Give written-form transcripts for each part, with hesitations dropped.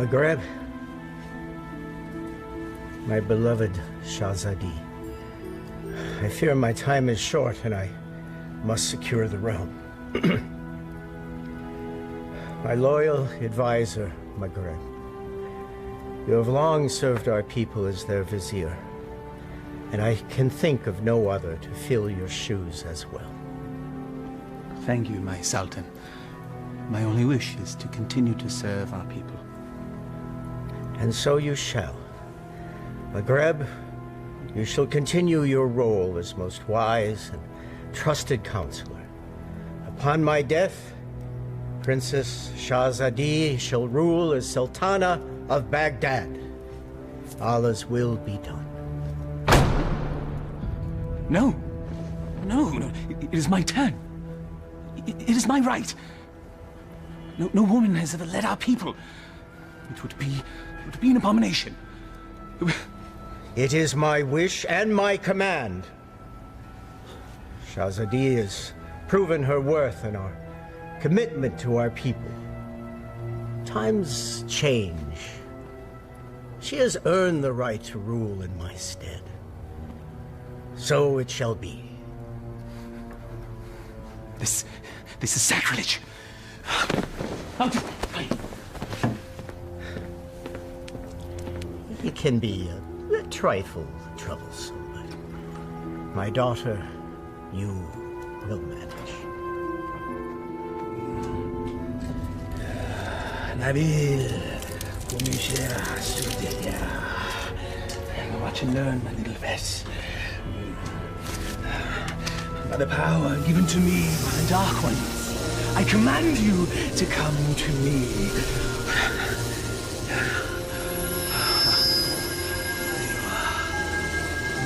Maghreb, my beloved Shahzadi, I fear my time is short and I must secure the realm. My loyal advisor, Maghreb, you have long served our people as their vizier, and I can think of no other to fill your shoes as well. Thank you, my Sultan. My only wish is to continue to serve our people. And so you shall. Maghreb, you shall continue your role as most wise and trusted counselor. Upon my death, Princess Shahzadi shall rule as Sultana of Baghdad. Allah's will be done. No. No. It is my turn. It is my right. No woman has ever led our people. It would be an abomination. It is my wish and my command. Shahzadi has proven her worth and our commitment to our people. Times change. She has earned the right to rule in my stead. So it shall be. This is sacrilege. It can be a trifle troublesome, but my daughter, you will manage. Nabil, watch and learn, my little Vess. By the power given to me by the Dark Ones, I command you to come to me.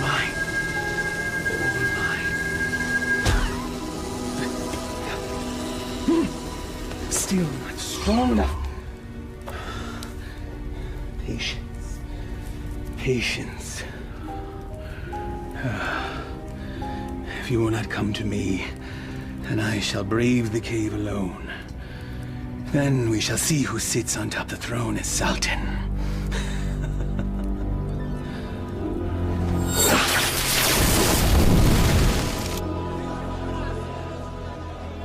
Mine. All mine. Still not strong enough. Patience. Patience. If you will not come to me, then I shall brave the cave alone. Then we shall see who sits on top of the throne as Sultan.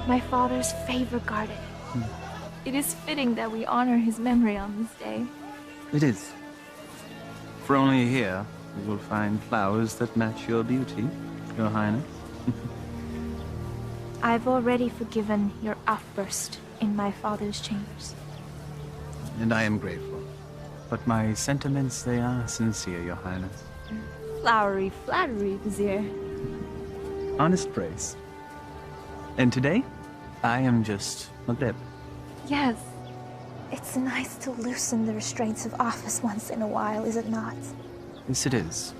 My father's favorite garden. It is fitting that we honor his memory on this day. It is. For only here you will find flowers that match your beauty, Your Highness. I've already forgiven your outburst in my father's chambers. And I am grateful. But my sentiments, they are sincere, Your Highness. Flowery flattery, Vizier. Honest praise. And today, I am just Maghreb. Yes. It's nice to loosen the restraints of office once in a while, is it not? Yes, it is.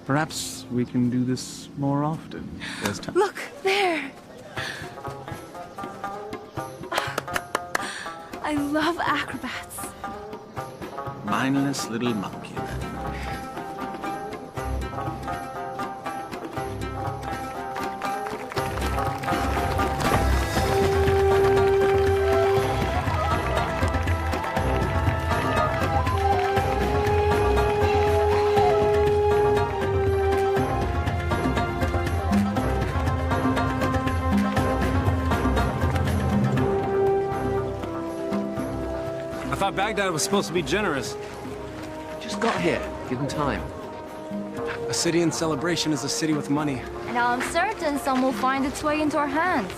Perhaps we can do this more often. There's time. Look, there! I love acrobats. Mindless little monkey, then. I thought Baghdad was supposed to be generous. Just got here. Give him time. A city in celebration is a city with money. And I'm certain some will find its way into our hands.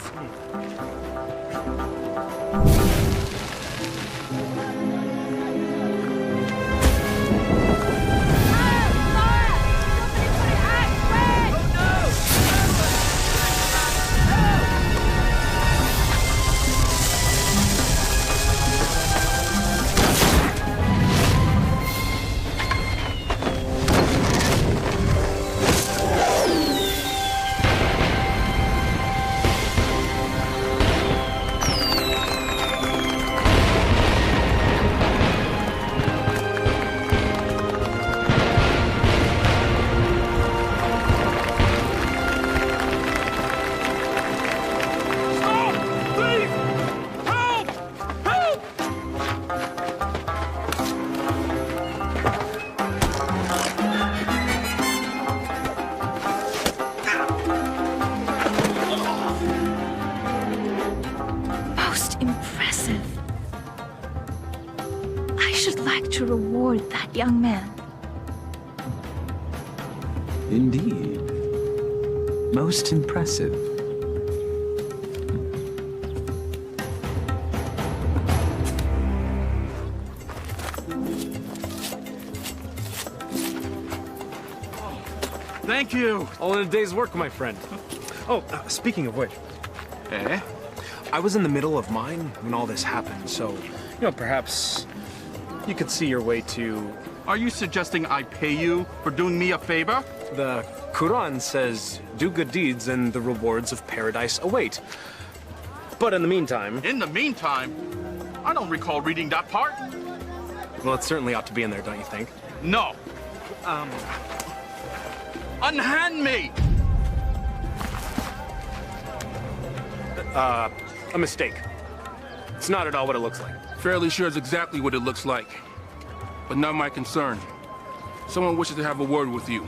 that young man. Indeed. Most impressive. Thank you. All in a day's work, my friend. Oh, speaking of which. Eh? I was in the middle of mine when all this happened, so, perhaps you could see your way to... Are you suggesting I pay you for doing me a favor? The Quran says, do good deeds and the rewards of paradise await. But in the meantime... In the meantime, I don't recall reading that part. Well, it certainly ought to be in there, don't you think? No. Unhand me! A mistake. It's not at all what it looks like. Fairly sure it's exactly what it looks like. But not my concern. Someone wishes to have a word with you.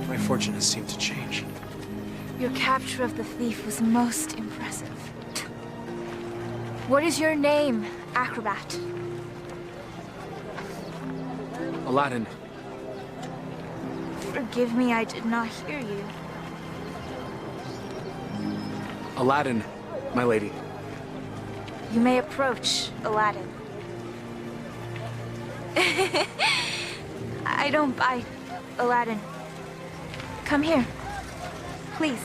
My fortune has seemed to change. Your capture of the thief was most impressive. What is your name, acrobat? Aladdin. Forgive me, I did not hear you. Aladdin, my lady. You may approach, Aladdin. I don't bite, Aladdin. Come here, please.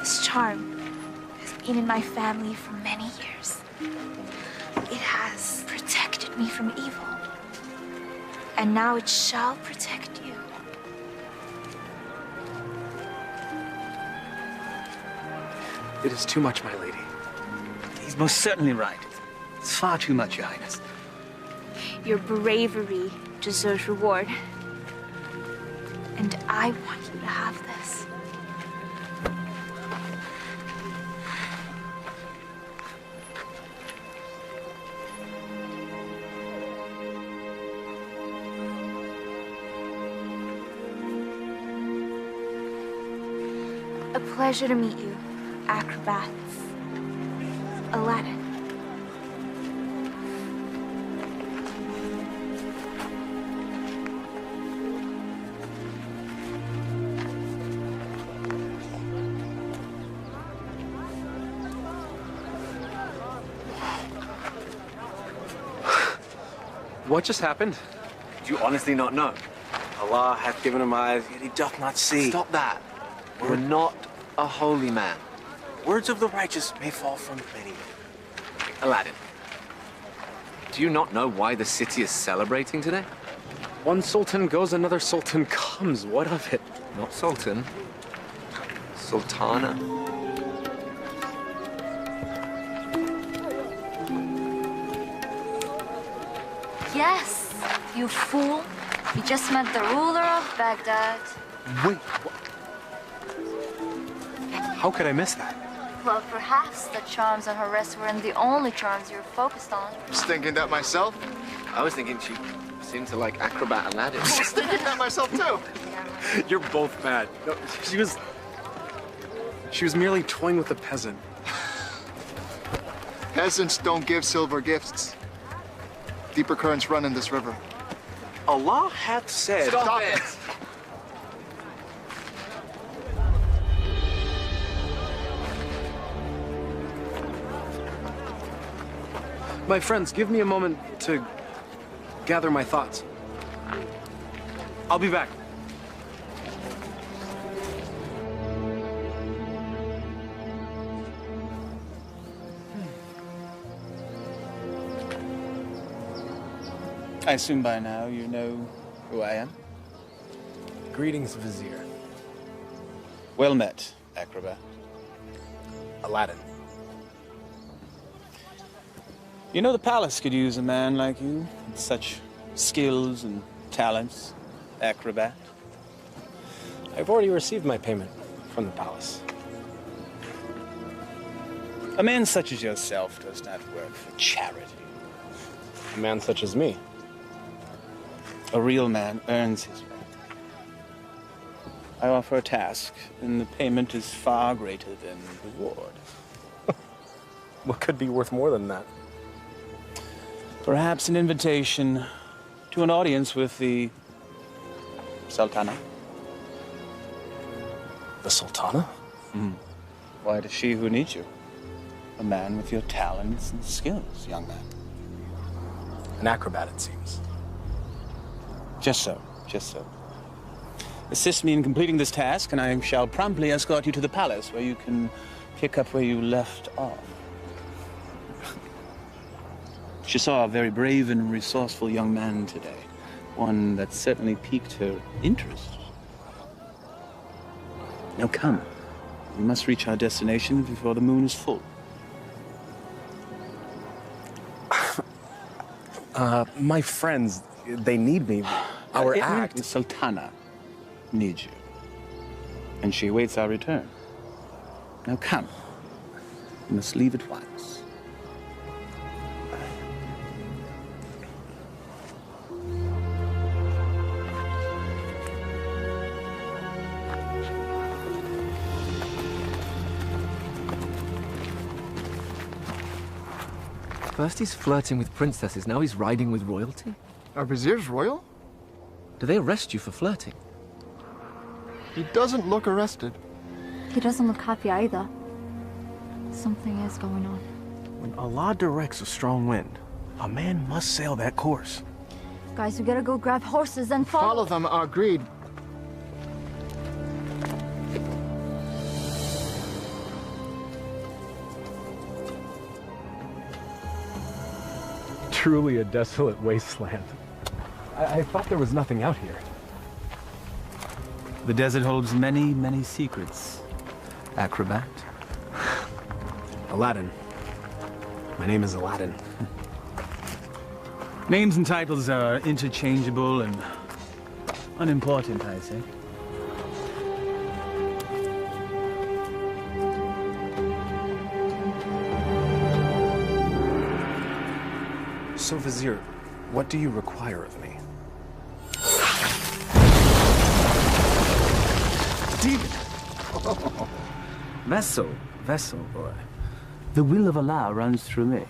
This charm has been in my family for many years. It has protected me from evil. And now it shall protect you. It is too much, my lady. He's most certainly right. It's far too much, Your Highness. Your bravery deserves reward. And I want you to have this. A pleasure to meet you, acrobats. Aladdin. What just happened? Do you honestly not know? Allah hath given him eyes, yet he doth not see. Stop that. We're not a holy man. Words of the righteous may fall from many. Aladdin, do you not know why the city is celebrating today? One sultan goes, another sultan comes. What of it? Not sultan. Sultana. Yes, you fool. You just met the ruler of Baghdad. Wait, what? How could I miss that? Well, perhaps the charms on her wrist weren't the only charms you were focused on. I was thinking that myself. I was thinking she seemed to like acrobat Aladdin. I was thinking that myself too. You're both bad. No, she was merely toying with a peasant. Peasants don't give silver gifts. Deeper currents run in this river. Allah hath said... Stop it! My friends, give me a moment to gather my thoughts. I'll be back. I assume by now you know who I am? Greetings, Vizier. Well met, acrobat. Aladdin. You know the palace could use a man like you, with such skills and talents, acrobat. I've already received my payment from the palace. A man such as yourself does not work for charity. A man such as me. A real man earns his way. I offer a task, and the payment is far greater than the reward. What could be worth more than that? Perhaps an invitation to an audience with the Sultana. The Sultana? Why, it is she who needs you. A man with your talents and skills, young man. An acrobat, it seems. Just so, just so. Assist me in completing this task, and I shall promptly escort you to the palace, where you can pick up where you left off. She saw a very brave and resourceful young man today. One that certainly piqued her interest. Now come. We must reach our destination before the moon is full. My friends, they need me. Our act. The Sultana needs you. And she awaits our return. Now come. We must leave at once. First he's flirting with princesses, now he's riding with royalty? Are viziers royal? Do they arrest you for flirting? He doesn't look arrested. He doesn't look happy either. Something is going on. When Allah directs a strong wind, a man must sail that course. Guys, we gotta go grab horses and Follow them, agreed. Truly a desolate wasteland. I thought there was nothing out here. The desert holds many, many secrets. Acrobat. Aladdin. My name is Aladdin. Names and titles are interchangeable and unimportant, I say. So, Vizier, what do you require of me? Demon! Vessel, boy. The will of Allah runs through me.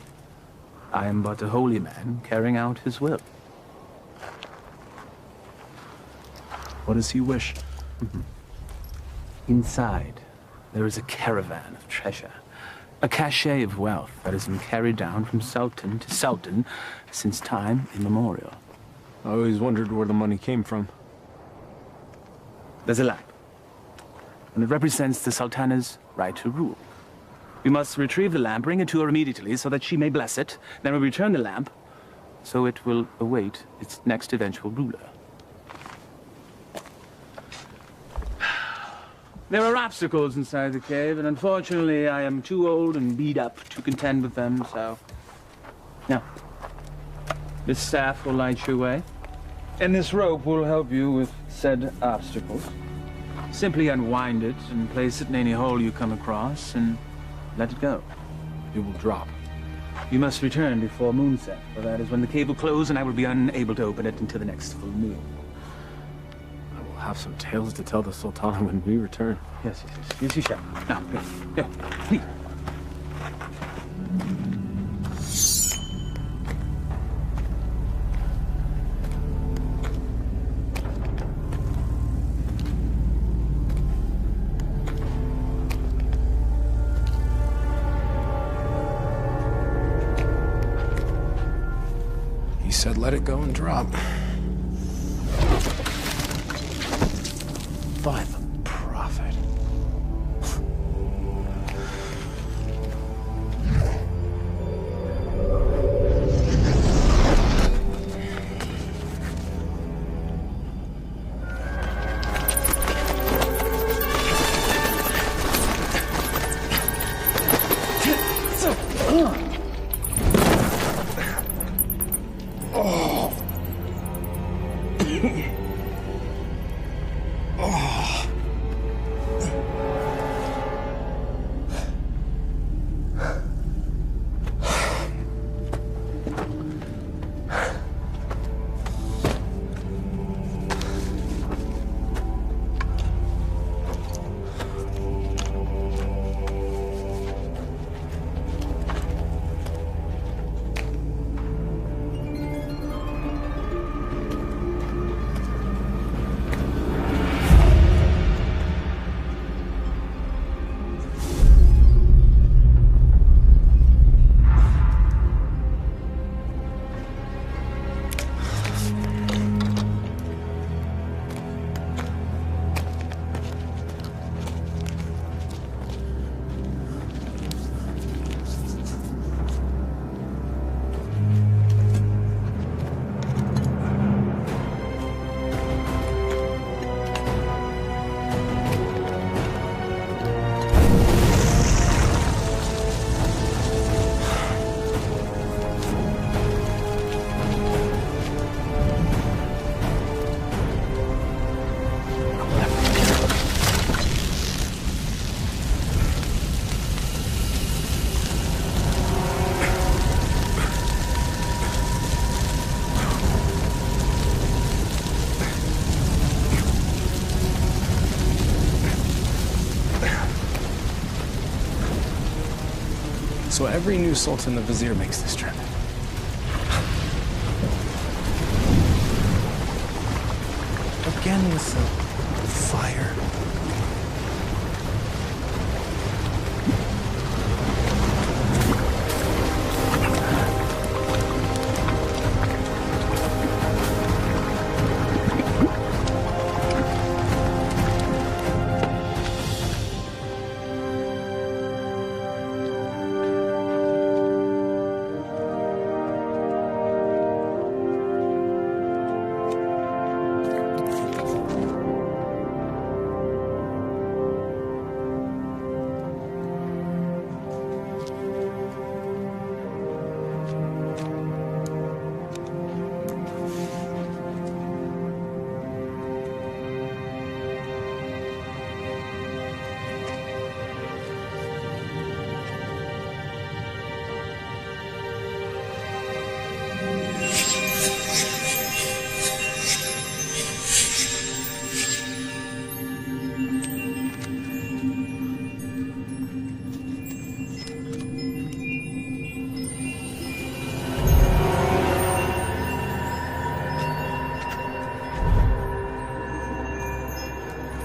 I am but a holy man carrying out his will. What does he wish? Inside, there is a caravan of treasure. A cachet of wealth that has been carried down from sultan to sultan since time immemorial. I always wondered where the money came from. There's a lamp, and it represents the sultana's right to rule. We must retrieve the lamp, bring it to her immediately so that she may bless it. Then we return the lamp, so it will await its next eventual ruler. There are obstacles inside the cave, and unfortunately I am too old and beat up to contend with them, so... Now, this staff will light your way, and this rope will help you with said obstacles. Simply unwind it and place it in any hole you come across, and let it go. It will drop. You must return before moonset, for that is when the cave will close, and I will be unable to open it until the next full moon. Have some tales to tell the Sultana when we return. Yes, you shall. Now, here, please. He said let it go and drop. By the prophet. Oh. So every new sultan the vizier makes this trip. Again with the fire.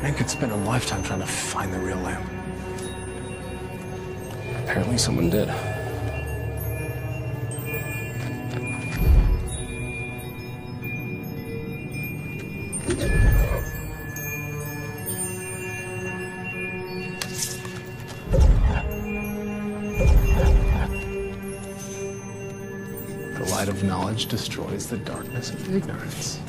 Man could spend a lifetime trying to find the real lamp. Apparently someone did. The light of knowledge destroys the darkness of ignorance.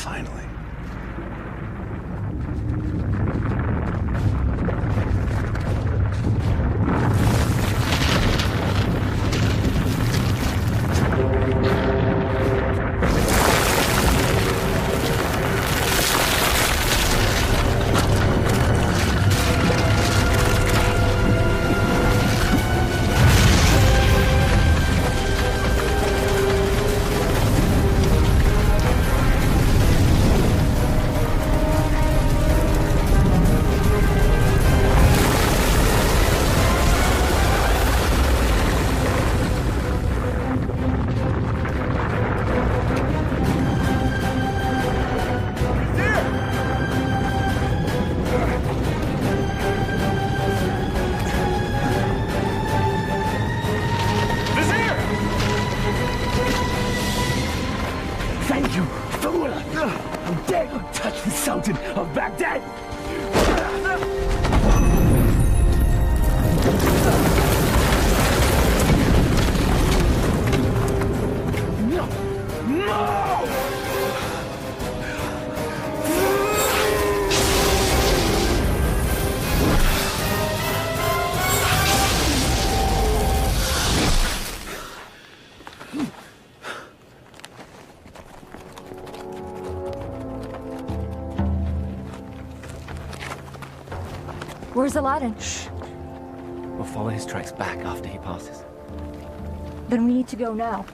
Finally. Thank you, fool! How dare you touch the Sultan of Baghdad! No! No! Where's Aladdin? Shh. We'll follow his tracks back after he passes. Then we need to go now.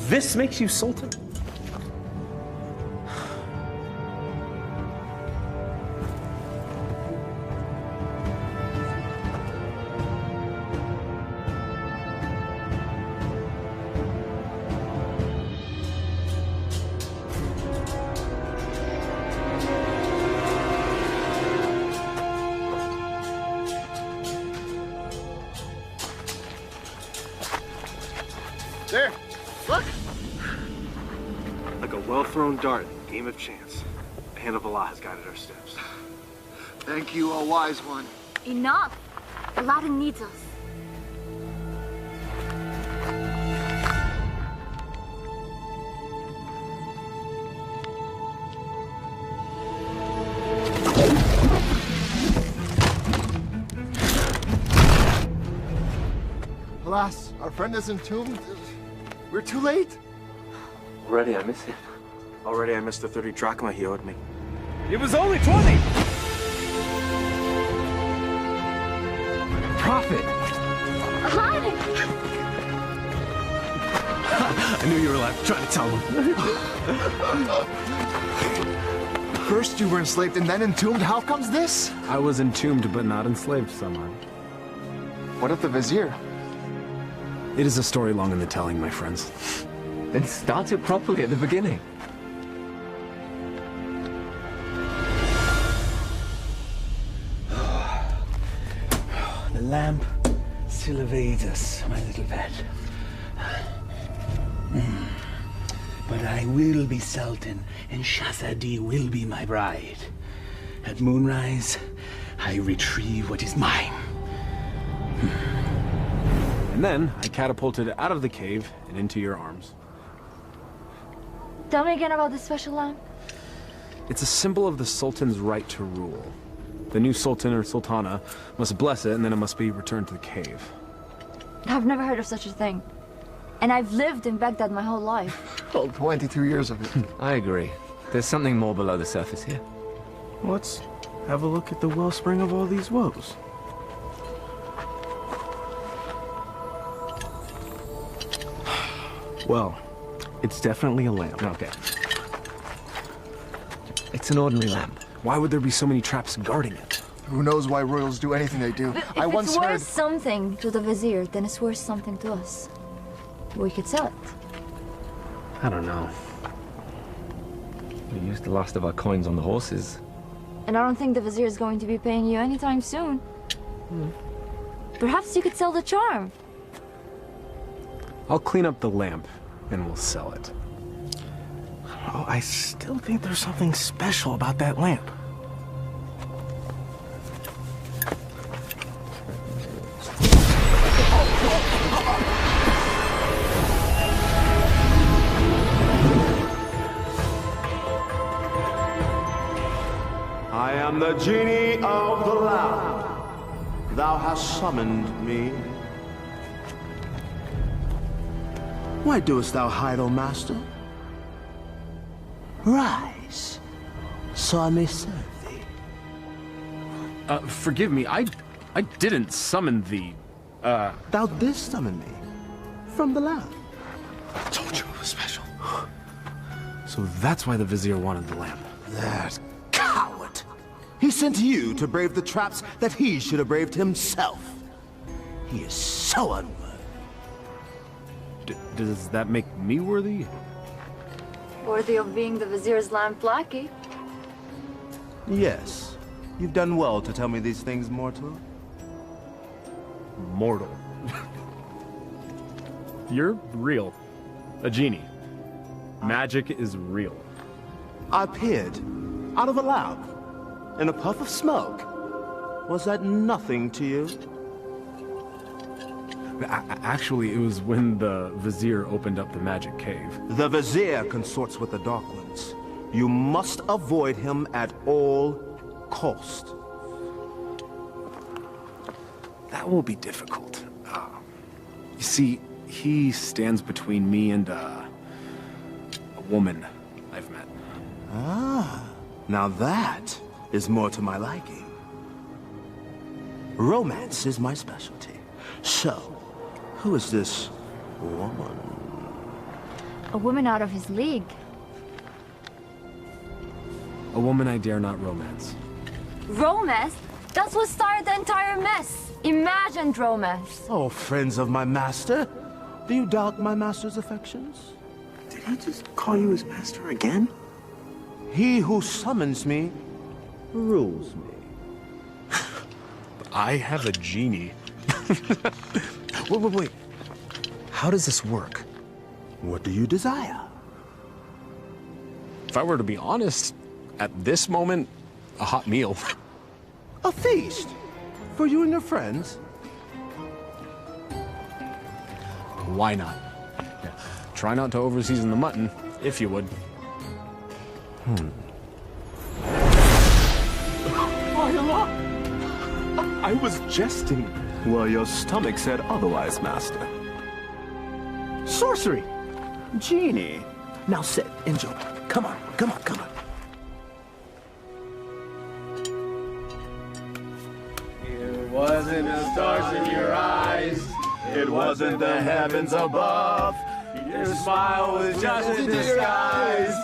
This makes you Sultan? thrown dart, game of chance. The hand of Allah has guided our steps. Thank you, O wise one. Enough! Aladdin needs us. Alas, our friend is entombed. We're too late. Already I miss him. Already I missed the 30 drachma he owed me. It was only 20! Prophet! Aladdin! I knew you were alive. Trying to tell him. First you were enslaved and then entombed. How comes this? I was entombed but not enslaved, someone. What of the vizier? It is a story long in the telling, my friends. Then start it properly at the beginning. The lamp still evades us, my little pet. But I will be Sultan, and Shahzadi will be my bride. At moonrise, I retrieve what is mine. And then I catapulted out of the cave and into your arms. Tell me again about this special lamp. It's a symbol of the Sultan's right to rule. The new Sultan or Sultana must bless it, and then it must be returned to the cave. I've never heard of such a thing. And I've lived in Baghdad my whole life. Well, 22 years of it. I agree. There's something more below the surface here. Let's have a look at the wellspring of all these woes. Well, it's definitely a lamp. Okay. It's an ordinary lamp. Why would there be so many traps guarding it? Who knows why royals do anything they do? If I once it's worth heard... something to the vizier, then it's worth something to us. We could sell it. I don't know. We used the last of our coins on the horses. And I don't think the vizier is going to be paying you anytime soon. Perhaps you could sell the charm. I'll clean up the lamp, and we'll sell it. Oh, I still think there's something special about that lamp. I am the genie of the lamp. Thou hast summoned me. Why doest thou hide, O master? Rise, so I may serve thee. Forgive me, I didn't summon thee. Thou didst summon me from the lamp. I told you it was special. So that's why the vizier wanted the lamp. That coward! He sent you to brave the traps that he should have braved himself. He is so unworthy. Does that make me worthy? Worthy of being the vizier's lamp lackey. Yes. You've done well to tell me these things, mortal. Mortal. You're real. A genie. Magic is real. I appeared out of a lamp in a puff of smoke. Was that nothing to you? Actually, it was when the vizier opened up the magic cave. The vizier consorts with the Dark Ones. You must avoid him at all cost. That will be difficult. You see, he stands between me and a woman I've met. Ah, now that is more to my liking. Romance is my specialty. So, who is this woman? A woman out of his league. A woman I dare not romance. Romance? That's what started the entire mess. Imagined romance. Oh, friends of my master, do you doubt my master's affections? Did he just call you his master again? He who summons me rules me. I have a genie. Wait. How does this work? What do you desire? If I were to be honest, at this moment, a hot meal. A feast? For you and your friends? Why not? Yeah. Try not to overseason the mutton, if you would. I was jesting. Well, your stomach said otherwise, Master. Sorcery! Genie! Now sit, enjoy. Come on, come on, come on. It wasn't the stars in your eyes. It wasn't the heavens above. Your smile was just a disguise.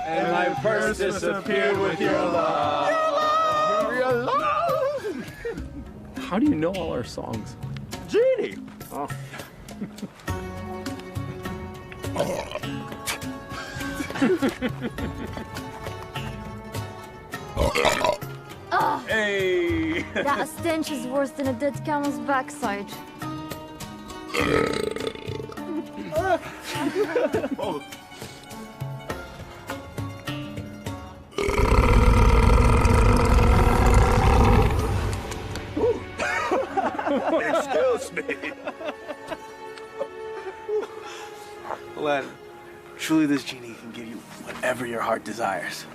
And my purse disappeared with your love. Your love! How do you know all our songs? Genie! Oh. Hey! That stench is worse than a dead camel's backside. Oh. Excuse me. Aladdin, truly this genie can give you whatever your heart desires.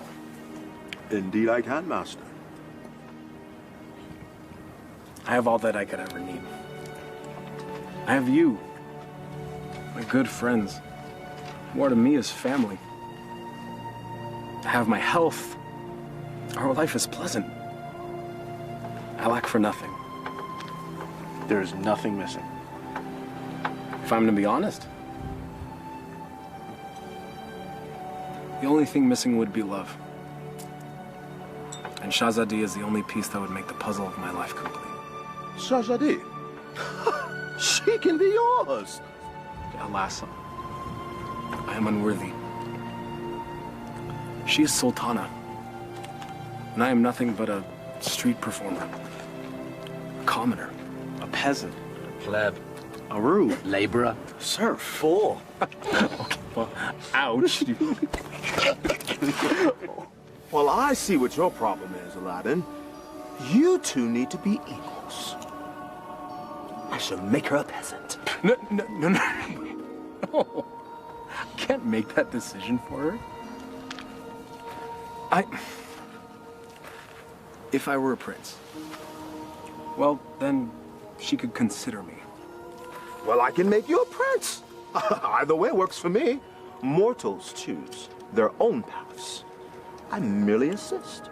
Indeed I can, Master. I have all that I could ever need. I have you, my good friends, more to me as family. I have my health. Our life is pleasant. I lack for nothing. There is nothing missing. If I'm to be honest, the only thing missing would be love. And Shahzadi is the only piece that would make the puzzle of my life complete. Shahzadi? She can be yours. Alas, I am unworthy. She is Sultana, and I am nothing but a street performer, a commoner, a peasant, A pleb. a roue, Laborer. serf, fool. Okay, well, ouch. Well, I see what your problem is, Aladdin. You two need to be equals. I shall make her a peasant. No. No. I can't make that decision for her. If I were a prince, well, then she could consider me. Well, I can make you a prince. Either way works for me. Mortals choose their own paths. I merely assist.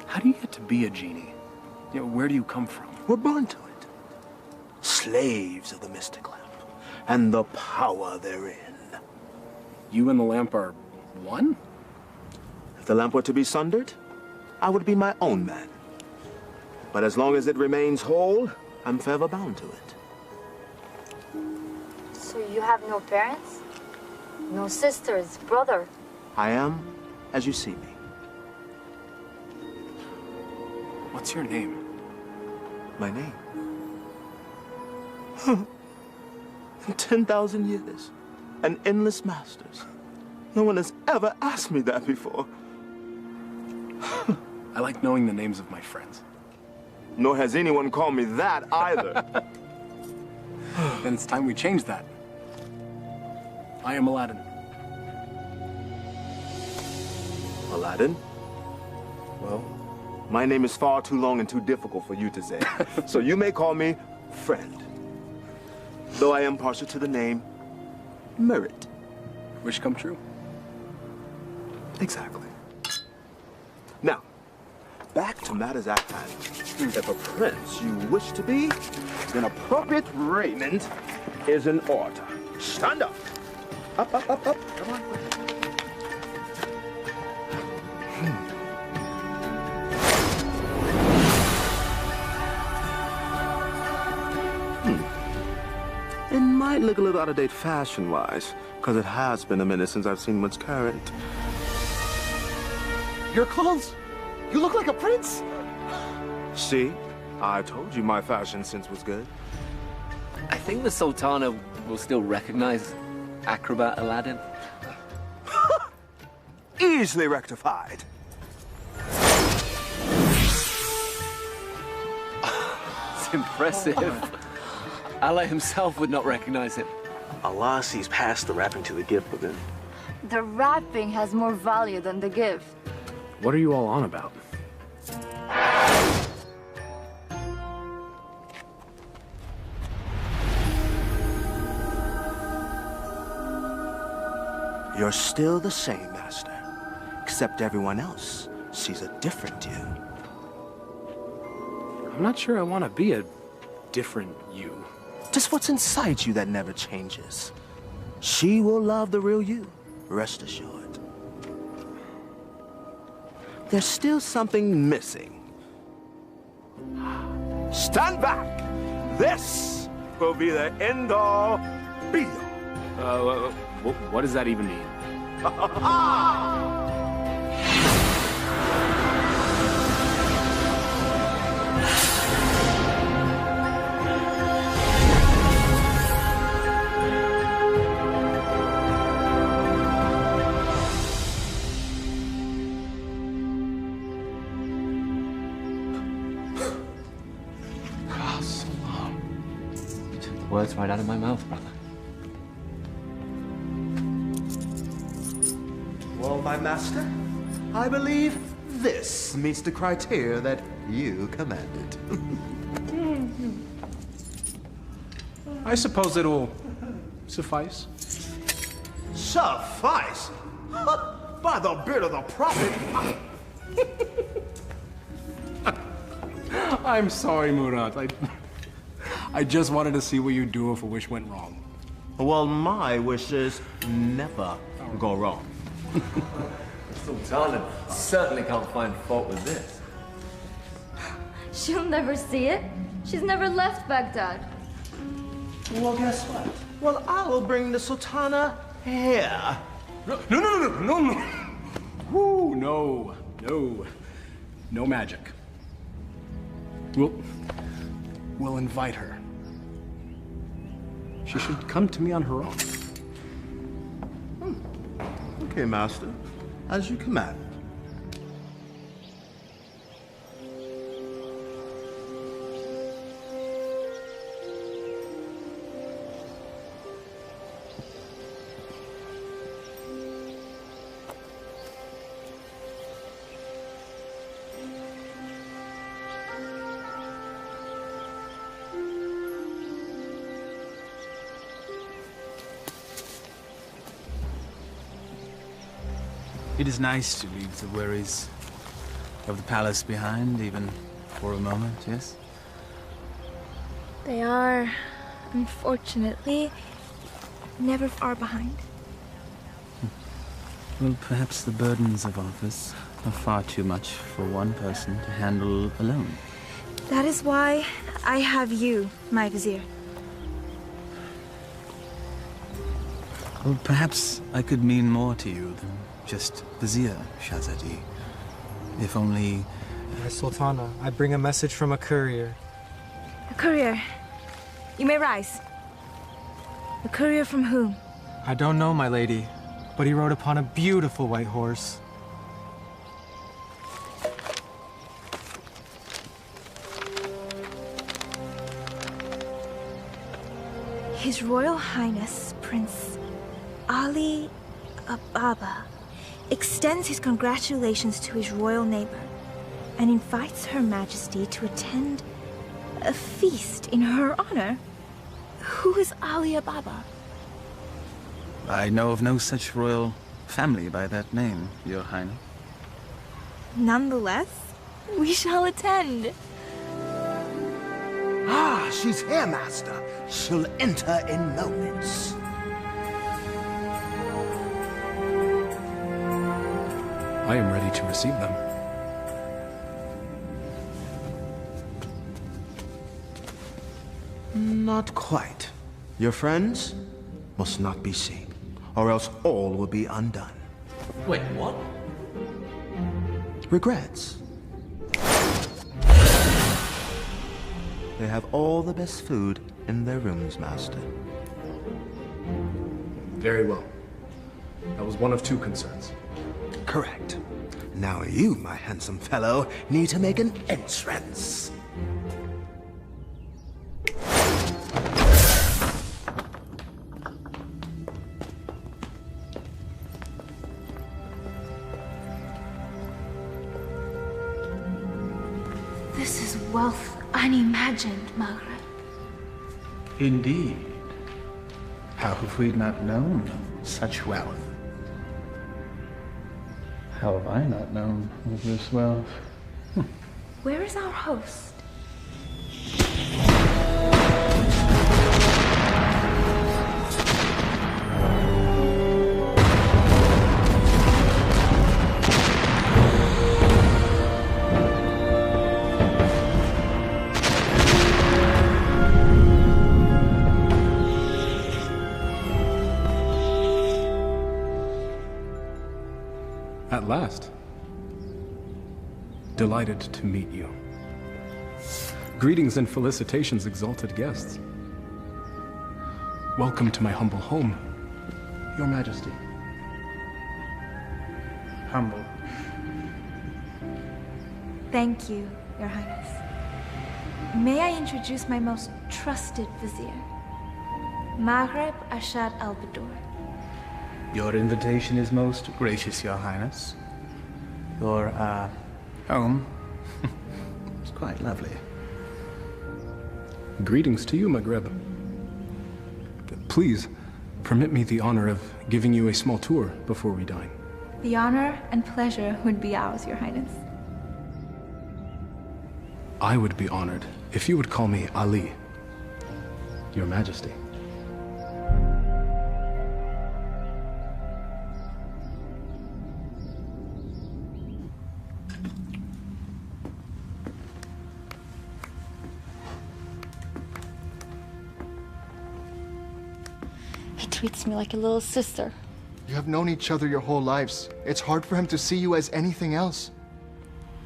How do you get to be a genie? You know, where do you come from? We're born to it. Slaves of the mystic lamp and the power therein. You and the lamp are one? If the lamp were to be sundered, I would be my own man. But as long as it remains whole, I'm forever bound to it. So you have no parents? No sisters, brother? I am as you see me. What's your name? My name? In 10,000 years, and endless masters. No one has ever asked me that before. I like knowing the names of my friends. Nor has anyone called me that either. Then it's time we change that. I am Aladdin. Aladdin? Well, my name is far too long and too difficult for you to say. So you may call me friend. Though I am partial to the name merit. Wish come true. Exactly. Now, back to matters at hand. If a prince you wish to be, then appropriate raiment is in order. Stand up. Up, up, up, up. Come on. It might look a little out of date fashion-wise, because it has been a minute since I've seen what's current. Your clothes? You look like a prince. See? I told you my fashion sense was good. I think the Sultana will still recognize acrobat Aladdin. easily rectified. It's impressive. Allah himself would not recognize him. Allah sees past the wrapping to the gift within. The wrapping has more value than the gift. What are you all on about? You're still the same, Master. Except everyone else sees a different you. I'm not sure I want to be a different you. Just what's inside you that never changes. She will love the real you, rest assured. There's still something missing. Stand back! This will be the end-all, be-all. What does that even mean? Words right out of my mouth, brother. Well, my master, I believe this meets the criteria that you commanded. I suppose it'll suffice. Suffice? By the beard of the prophet! I'm sorry, Murat. I just wanted to see what you'd do if a wish went wrong. Well, my wishes never go wrong. Sultana certainly can't find fault with this. She'll never see it. She's never left Baghdad. Well, guess what? Well, I will bring the Sultana here. No. Woo, no. No magic. We'll invite her. She should come to me on her own. Okay, master. As you command. It is nice to leave the worries of the palace behind, even for a moment, yes? They are, unfortunately, never far behind. Well, perhaps the burdens of office are far too much for one person to handle alone. That is why I have you, my vizier. Well, perhaps I could mean more to you than just Vizier, Shahzadi. If only... Sultana, I bring a message from a courier. A courier? You may rise. A courier from whom? I don't know, my lady, but he rode upon a beautiful white horse. His Royal Highness, Prince Ali Ababa, extends his congratulations to his royal neighbor and invites Her Majesty to attend a feast in her honor. Who is Ali Ababa? I know of no such royal family by that name, Your Highness. Nonetheless, we shall attend. Ah, she's here, master. She'll enter in moments. I am ready to receive them. Not quite. Your friends must not be seen, or else all will be undone. Wait, what? Regrets. They have all the best food in their rooms, master. Very well. That was one of two concerns. correct. Now you, my handsome fellow, need to make an entrance. This is wealth unimagined, Margaret. Indeed. How have we not known such wealth? How have I not known of this wealth? Where is our host? At last. Delighted to meet you. Greetings and felicitations, exalted guests. Welcome to my humble home, Your Majesty. Humble. Thank you, Your Highness. May I introduce my most trusted vizier, Maghreb Ashad al-Badur. Your invitation is most gracious, Your Highness. Your, home is quite lovely. Greetings to you, Maghreb. Please, permit me the honor of giving you a small tour before we dine. The honor and pleasure would be ours, Your Highness. I would be honored if you would call me Ali, Your Majesty. He treats me like a little sister. You have known each other your whole lives. It's hard for him to see you as anything else.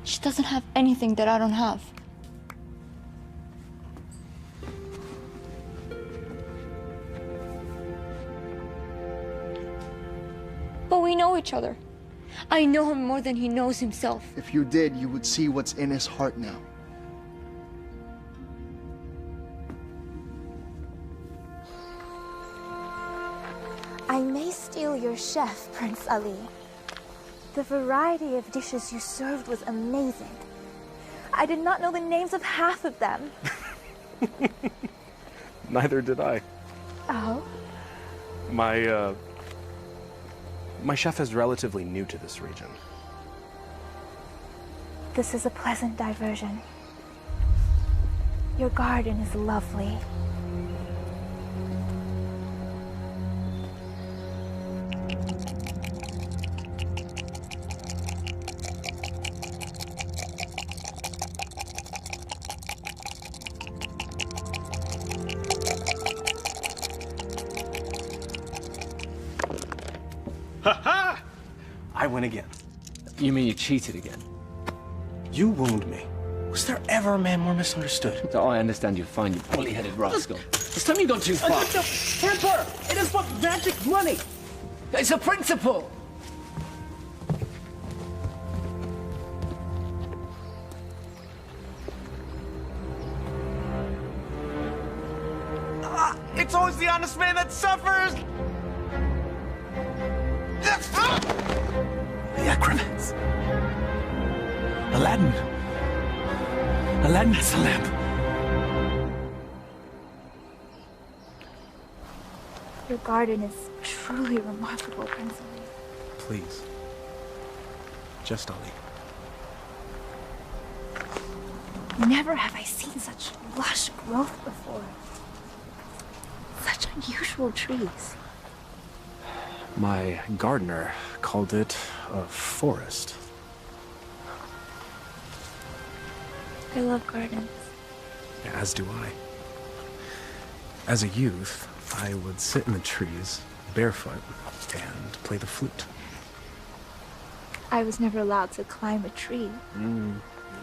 She doesn't have anything that I don't have. But we know each other. I know him more than he knows himself. If you did, you would see what's in his heart now. I may steal your chef, Prince Ali. The variety of dishes you served was amazing. I did not know the names of half of them. Neither did I. Oh? My chef is relatively new to this region. This is a pleasant diversion. Your garden is lovely. Ha-ha! I win again. You mean you cheated again? You wound me. Was there ever a man more misunderstood? Oh, I understand you're fine, you bully-headed rascal. This time you've gone too far. Temper! It is but magic money! It's a principle! It's always the honest man that suffers! The acrobats. Aladdin. Aladdin has a lamp. Your garden is truly remarkable, Prince Ali. Please. Just Ali. Never have I seen such lush growth before. Such unusual trees. My gardener called it a forest. I love gardens. As do I. As a youth, I would sit in the trees, barefoot, and play the flute. I was never allowed to climb a tree.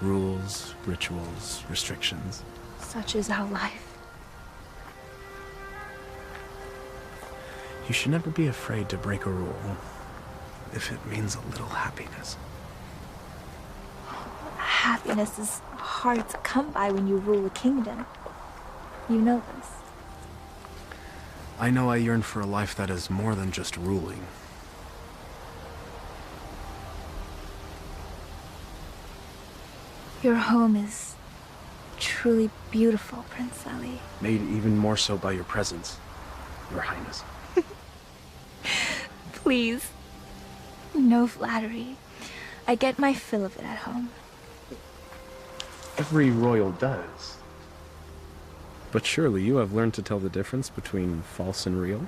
Rules, rituals, restrictions. Such is our life. You should never be afraid to break a rule. if it means a little happiness. Happiness is hard to come by when you rule a kingdom. You know this. I know I yearn for a life that is more than just ruling. Your home is truly beautiful, Prince Ali. Made even more so by your presence, Your Highness. Please. No flattery. I get my fill of it at home. Every royal does. But surely you have learned to tell the difference between false and real?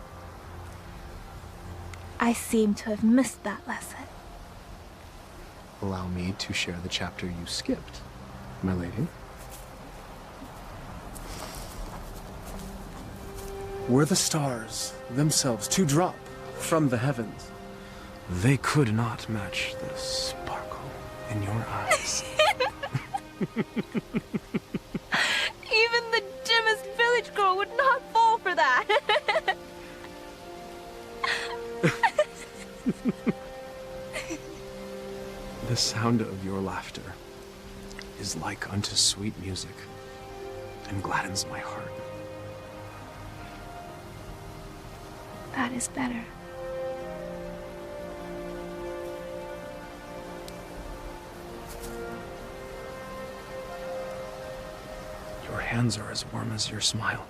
I seem to have missed that lesson. Allow me to share the chapter you skipped, my lady. Were the stars themselves to drop from the heavens, they could not match the sparkle in your eyes. Even the dimmest village girl would not fall for that. The sound of your laughter is like unto sweet music and gladdens my heart. That is better. Your hands are as warm as your smile.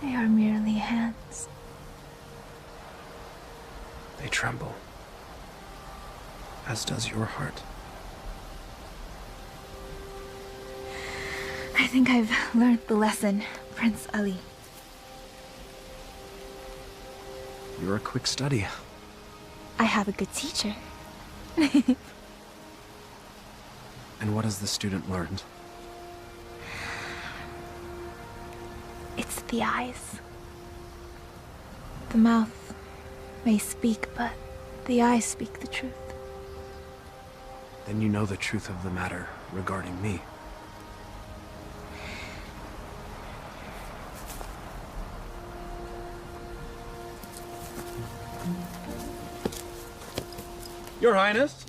They are merely hands. They tremble, as does your heart. I think I've learned the lesson, Prince Ali. You're a quick study. I have a good teacher. And what has the student learned? It's the eyes. The mouth may speak, but the eyes speak the truth. Then you know the truth of the matter regarding me. Your Highness.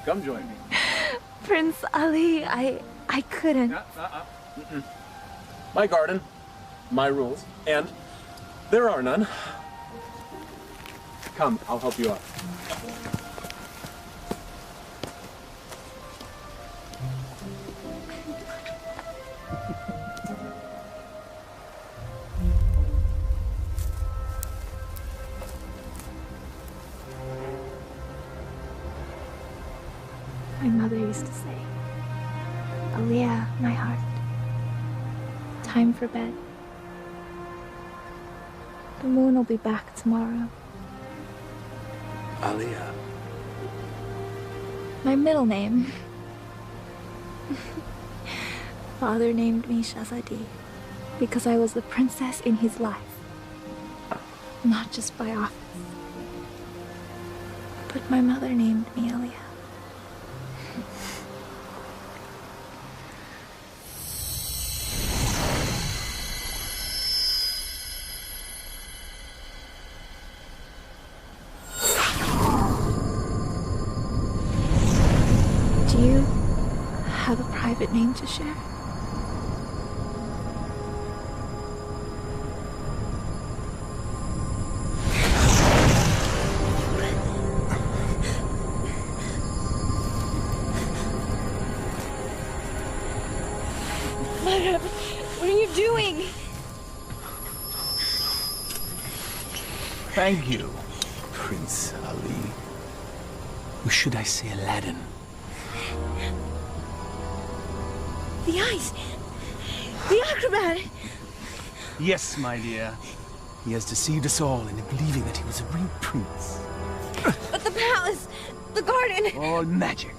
Come join me. Prince Ali, I couldn't. My garden, my rules, and there are none. Come, I'll help you out. My mother used to say, Aliyah, my heart, time for bed. The moon will be back tomorrow. Aliyah. My middle name. Father named me Shazadi because I was the princess in his life, not just by office. But my mother named me Aliyah. Do you have a private name to share? Mother, what are you doing? Thank you, Prince Ali. Or should I say Aladdin? The eyes! The acrobat! Yes, my dear. He has deceived us all into believing that he was a real prince. But the palace! The garden! All magic.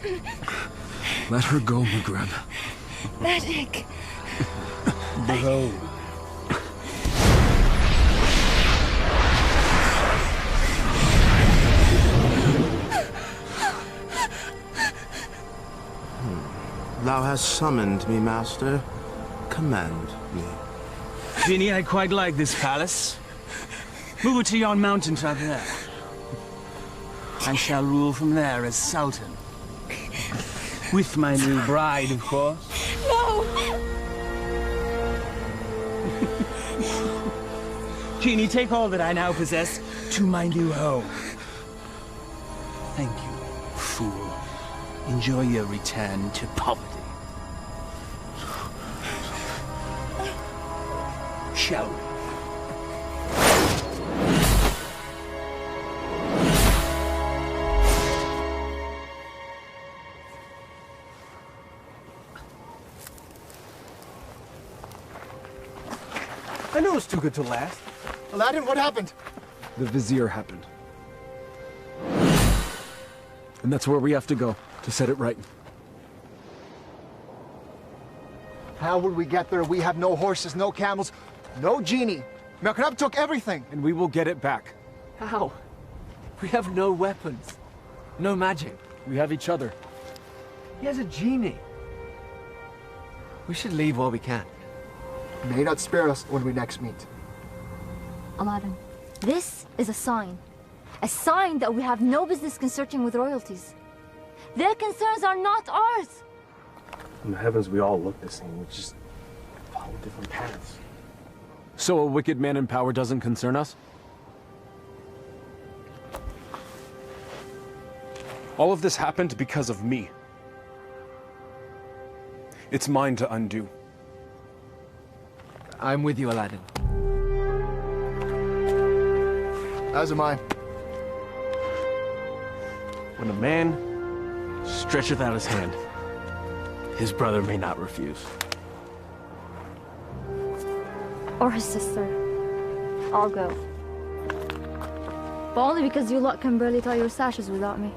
Let her go, Maghreb. Magic! Behold. Thou hast summoned me, master. Command me. Genie, I quite like this palace. Move it to yon mountaintop there. I shall rule from there as Sultan. With my new bride, of course. No! Genie, take all that I now possess to my new home. Thank you, fool. Enjoy your return to poverty. Shall we? I knew it was too good to last. Aladdin, what happened? The Vizier happened. And that's where we have to go, to set it right. How will we get there? We have no horses, no camels, no genie. Makrab took everything. And we will get it back. How? We have no weapons. No magic. We have each other. He has a genie. We should leave while we can. May not spare us when we next meet. Aladdin, this is a sign. A sign that we have no business consorting with royalties. Their concerns are not ours. In the heavens, we all look the same. We just follow different paths. So a wicked man in power doesn't concern us? All of this happened because of me. It's mine to undo. I'm with you, Aladdin. As am I. When a man stretcheth out his hand, his brother may not refuse. Or his sister. I'll go. But only because you lot can barely tie your sashes without me.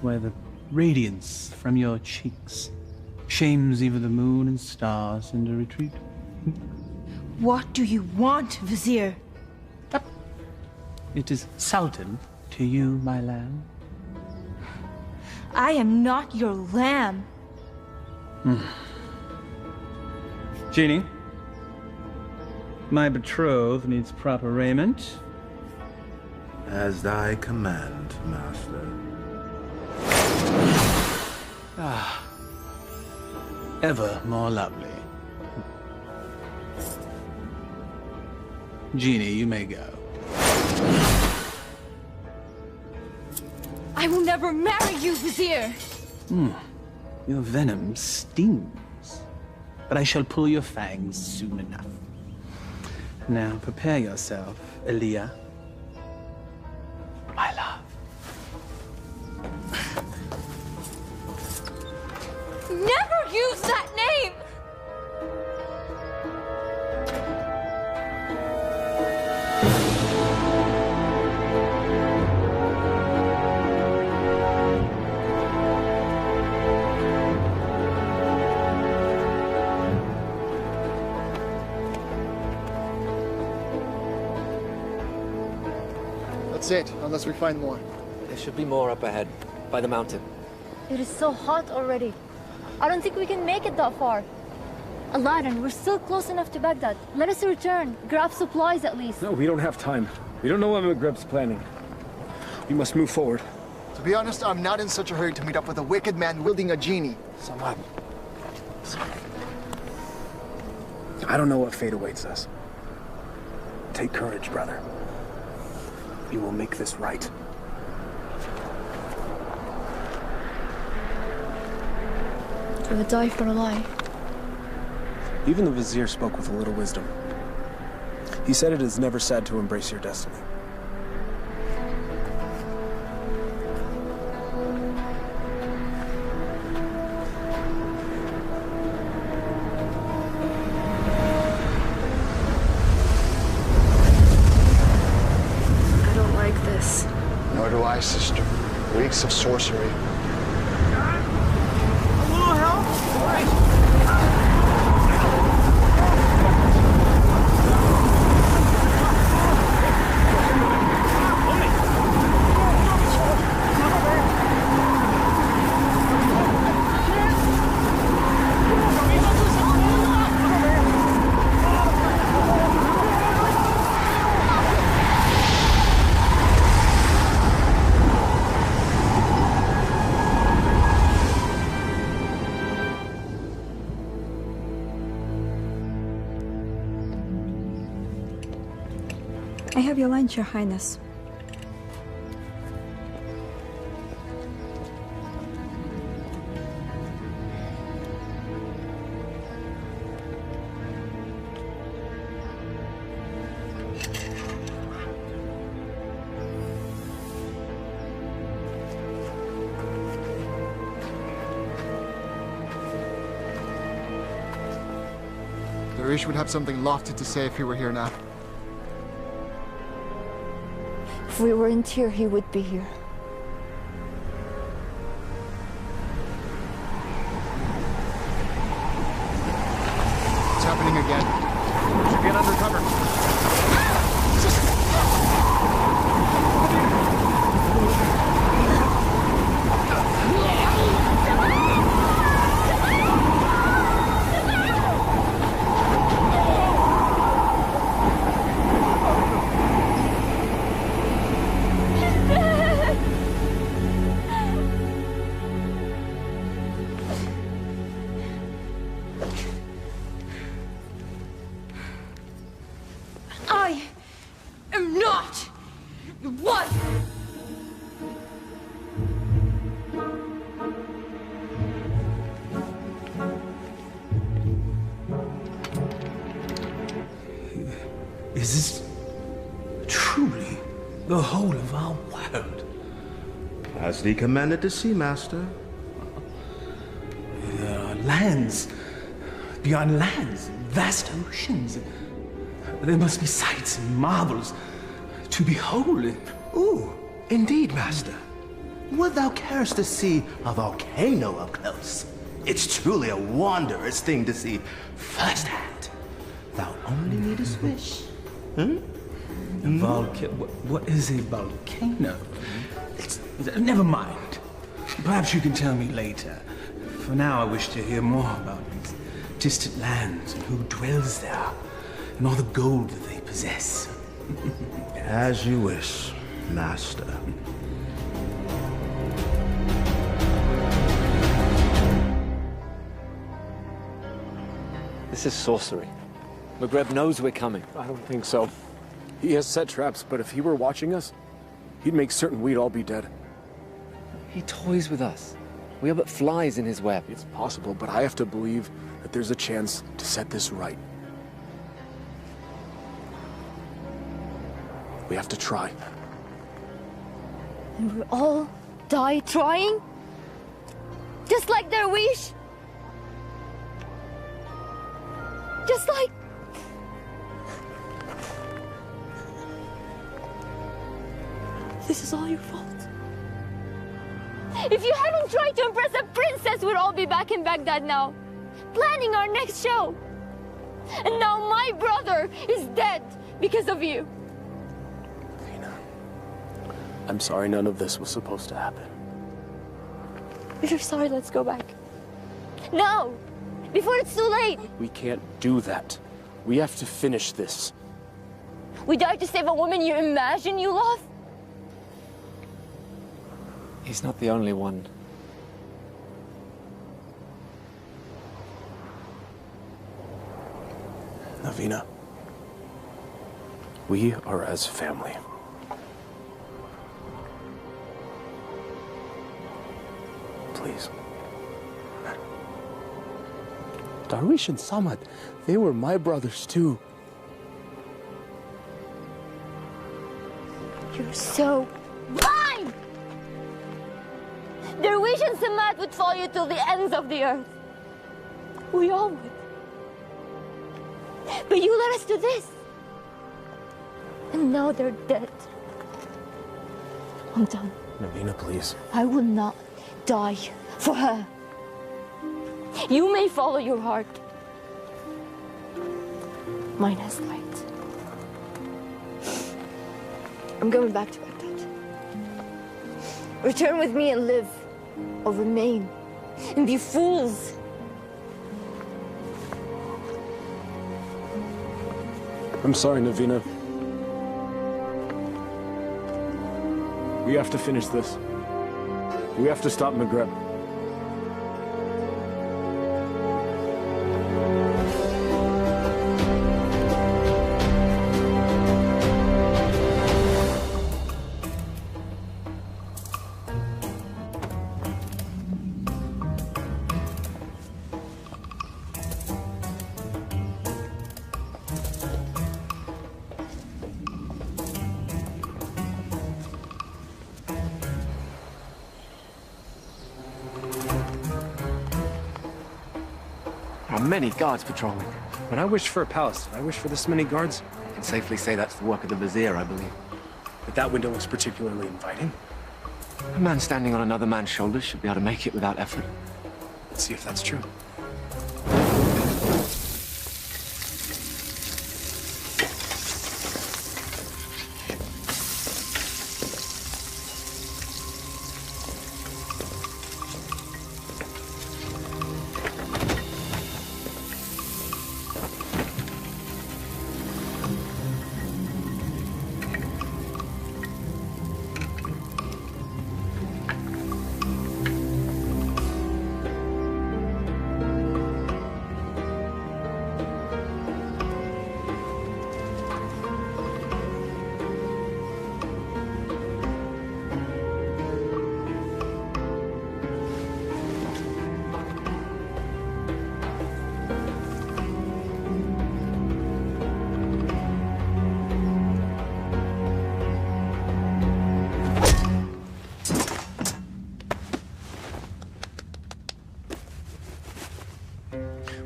Where the radiance from your cheeks shames even the moon and stars into retreat. What do you want, Vizier? It is Sultan to you, my lamb. I am not your lamb. Genie, my betrothed needs proper raiment. As thy command, master. Ah, ever more lovely. Genie, you may go. I will never marry you, Vizier. Your venom stings, but I shall pull your fangs soon enough. Now prepare yourself, Aliyah, my love. Never use that name! That's it, unless we find more. There should be more up ahead, by the mountain. It is so hot already. I don't think we can make it that far. Aladdin, we're still close enough to Baghdad. Let us return, grab supplies at least. No, we don't have time. We don't know what Magreb's planning. We must move forward. To be honest, I'm not in such a hurry to meet up with a wicked man wielding a genie. Samad. I don't know what fate awaits us. Take courage, brother. We will make this right. I would die for a lie. Even the Vizier spoke with a little wisdom. He said it is never sad to embrace your destiny. I don't like this. Nor do I, sister. Weeks of sorcery. A little help? All right. have your lunch, Your Highness. Darish would have something lofty to say if he were here now. If we weren't here, he would be here. It's happening again. Should get under cover. I am not your wife! Is this truly the whole of our world? As thee commanded to see, Master. There are lands beyond lands, vast oceans. There must be sights and marvels to behold. Ooh, indeed, Master. Would thou carest to see a volcano up close? It's truly a wondrous thing to see firsthand. Thou only needest wish. What is a volcano? Never mind. Perhaps you can tell me later. For now, I wish to hear more about these distant lands and who dwells there, and all the gold that they possess. As you wish, Master. This is sorcery. McGreb knows we're coming. I don't think so. He has set traps, but if he were watching us, he'd make certain we'd all be dead. He toys with us. We are but flies in his web. It's possible, but I have to believe that there's a chance to set this right. We have to try. And we'll all die trying? Just like their wish? Just like... This is all your fault. If you hadn't tried to impress a princess, we'd all be back in Baghdad now, planning our next show. And now my brother is dead because of you. I'm sorry none of this was supposed to happen. If you're sorry, let's go back. Now! Before it's too late! We can't do that. We have to finish this. We died to save a woman you imagine you love? He's not the only one. Navina, we are as family. Please. Darish and Samad, they were my brothers too. You're so blind! Darwish and Samad would follow you till the ends of the earth. We all would. But you led us to this. And now they're dead. I'm done. Navina, please. I will not die for her. You may follow your heart. Mine has light. I'm going back to Baghdad. Return with me and live, or remain and be fools. I'm sorry, Navina. We have to finish this. We have to stop McGreb. many guards patrolling. When I wished for a palace, did I wish for this many guards? I can safely say that's the work of the vizier, I believe. But that window looks particularly inviting. A man standing on another man's shoulders should be able to make it without effort. Let's see if that's true.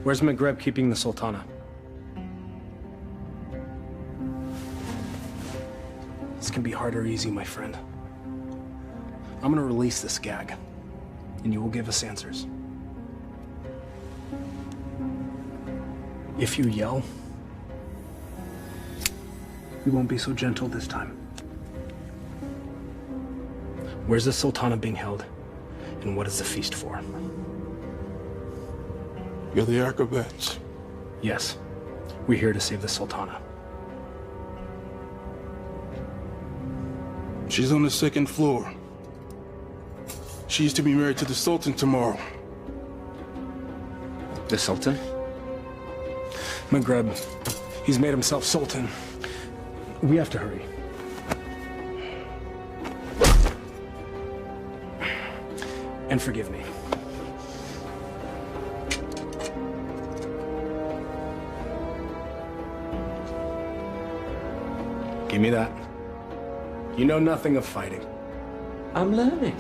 Where's Maghreb keeping the Sultana? This can be hard or easy, my friend. I'm gonna release this gag, and you will give us answers. If you yell, we won't be so gentle this time. Where's the Sultana being held, and what is the feast for? You're the acrobats. Yes, we're here to save the Sultana. She's on the 2nd floor. She's to be married to the Sultan tomorrow. The Sultan? Maghreb, he's made himself Sultan. We have to hurry. And forgive me. Give me that. You know nothing of fighting. I'm learning.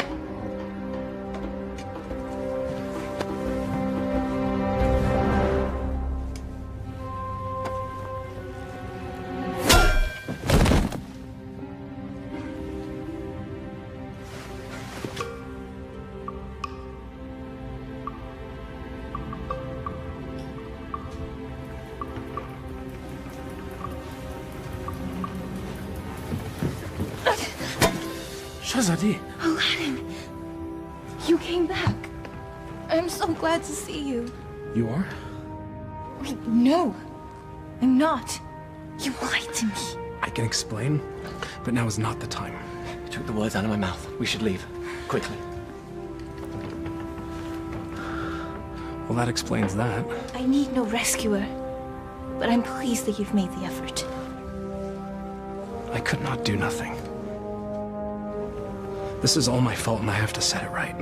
Shahzadi. Aladdin, you came back. I'm so glad to see you. You are? Wait, no, I'm not. You lied to me. I can explain, but now is not the time. You took the words out of my mouth. We should leave. Quickly. Well, that explains that. I need no rescuer, but I'm pleased that you've made the effort. I could not do nothing. This is all my fault, and I have to set it right.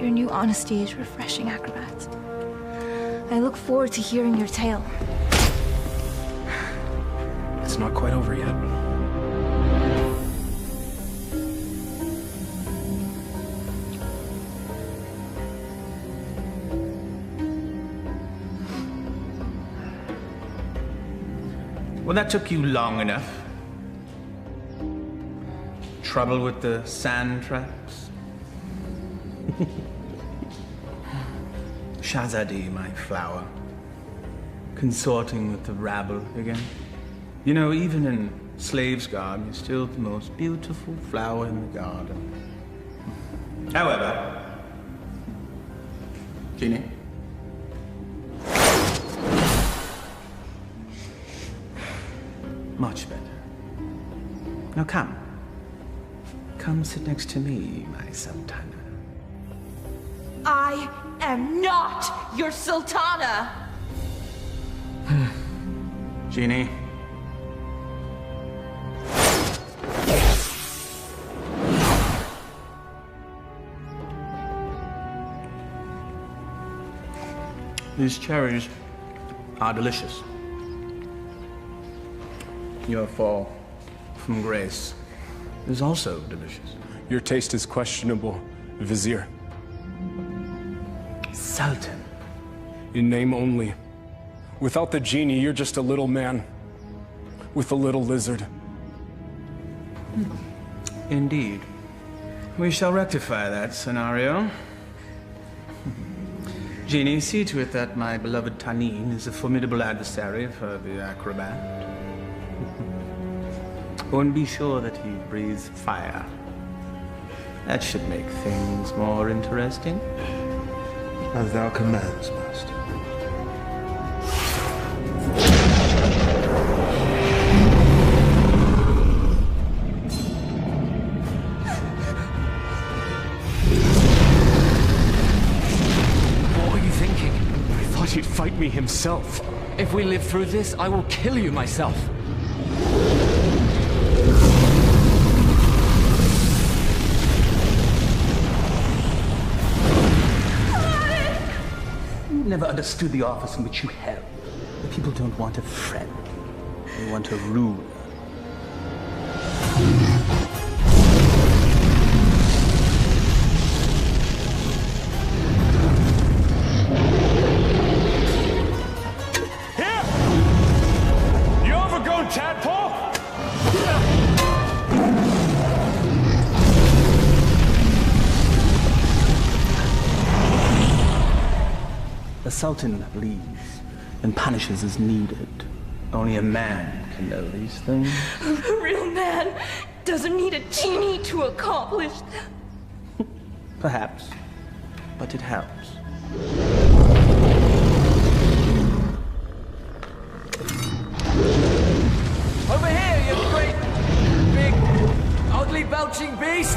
Your new honesty is refreshing, acrobat. I look forward to hearing your tale. It's not quite over yet. Well, that took you long enough. Trouble with the sand traps? Shahzadi, my flower. Consorting with the rabble again. You know, even in slave's garb, you're still the most beautiful flower in the garden. However, Genie? Much better. Now come. Come sit next to me, my Sultana. I am not your Sultana! Genie. These cherries are delicious. Your fall from grace is also delicious. Your taste is questionable, Vizier. Sultan, In name only. Without the genie, you're just a little man. With a little lizard. Indeed. We shall rectify that scenario. Genie, see to it that my beloved Tanin is a formidable adversary for the acrobat. And be sure that he breathes fire. That should make things more interesting. As thou commands, master. What were you thinking? I thought he'd fight me himself. If we live through this, I will kill you myself. Never understood the office in which you held. The people don't want a friend. They want a ruler. Here! You overgrown tadpole! The Sultan bleeds and punishes as needed. Only a man can know these things. A real man doesn't need a genie to accomplish that. Perhaps, but it helps. Over here, you great, big, ugly, belching beast!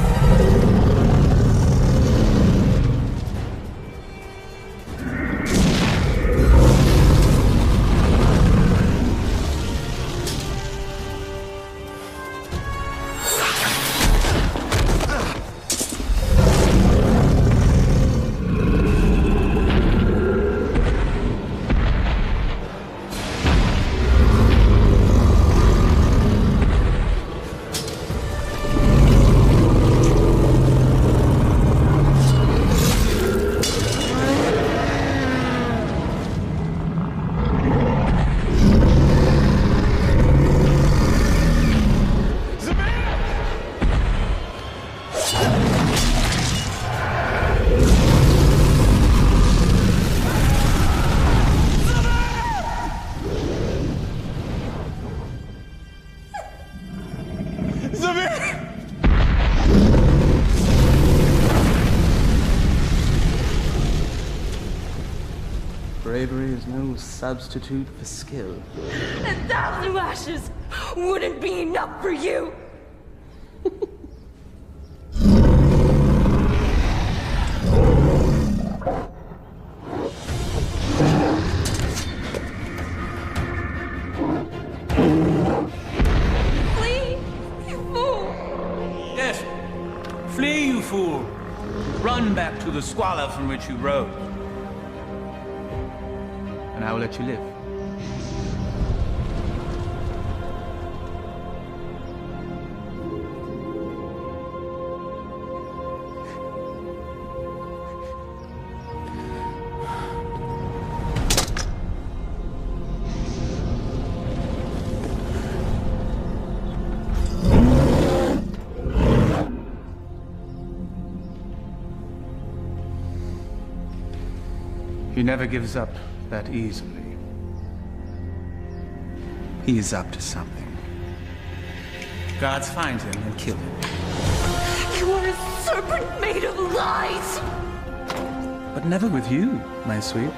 Bravery is no substitute for skill. 1,000 lashes wouldn't be enough for you. Flee, you fool! Yes, flee, you fool. Run back to the squalor from which you rose. And I will let you live. He never gives up that easily. He is up to something. Guards find him and kill him. You are a serpent made of lies! But never with you, my sweet.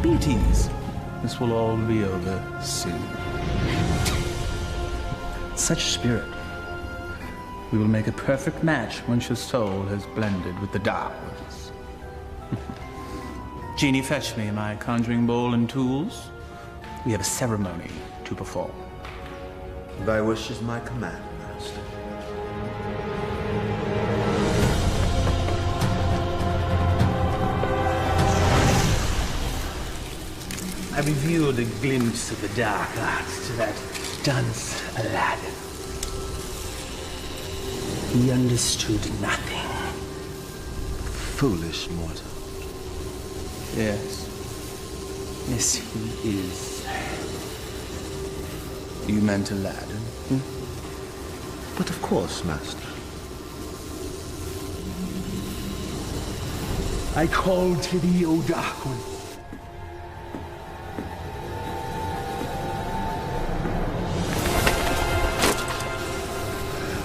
Be at ease. This will all be over soon. Such spirit. We will make a perfect match once your soul has blended with the dark ones. Genie, fetch me my conjuring bowl and tools. We have a ceremony to perform. Thy wish is my command, master. I revealed a glimpse of the dark arts to that dunce Aladdin. He understood nothing. Foolish mortal. Yes. Yes, he is. You meant Aladdin? But of course, Master. I call to thee, O Dark One.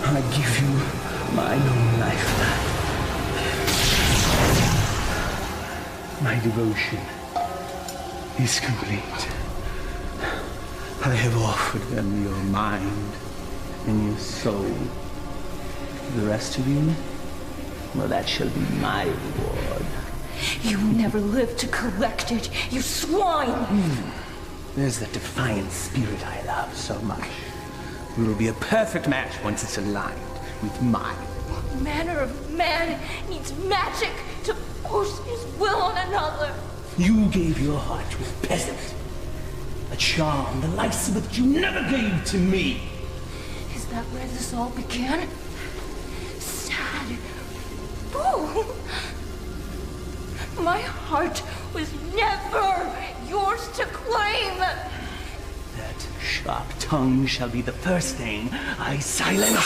I give you mine own life. My devotion is complete. I have offered them your mind and your soul. The rest of you, well, that shall be my reward. You never lived to collect it, you swine! There's that defiant spirit I love so much. We will be a perfect match once it's aligned with mine. What manner of man needs magic to force his will on another? You gave your heart to a peasant. A charm the likes of which you never gave to me. Is that where this all began? Sad. Fool! My heart was never yours to claim! That sharp tongue shall be the first thing I silence.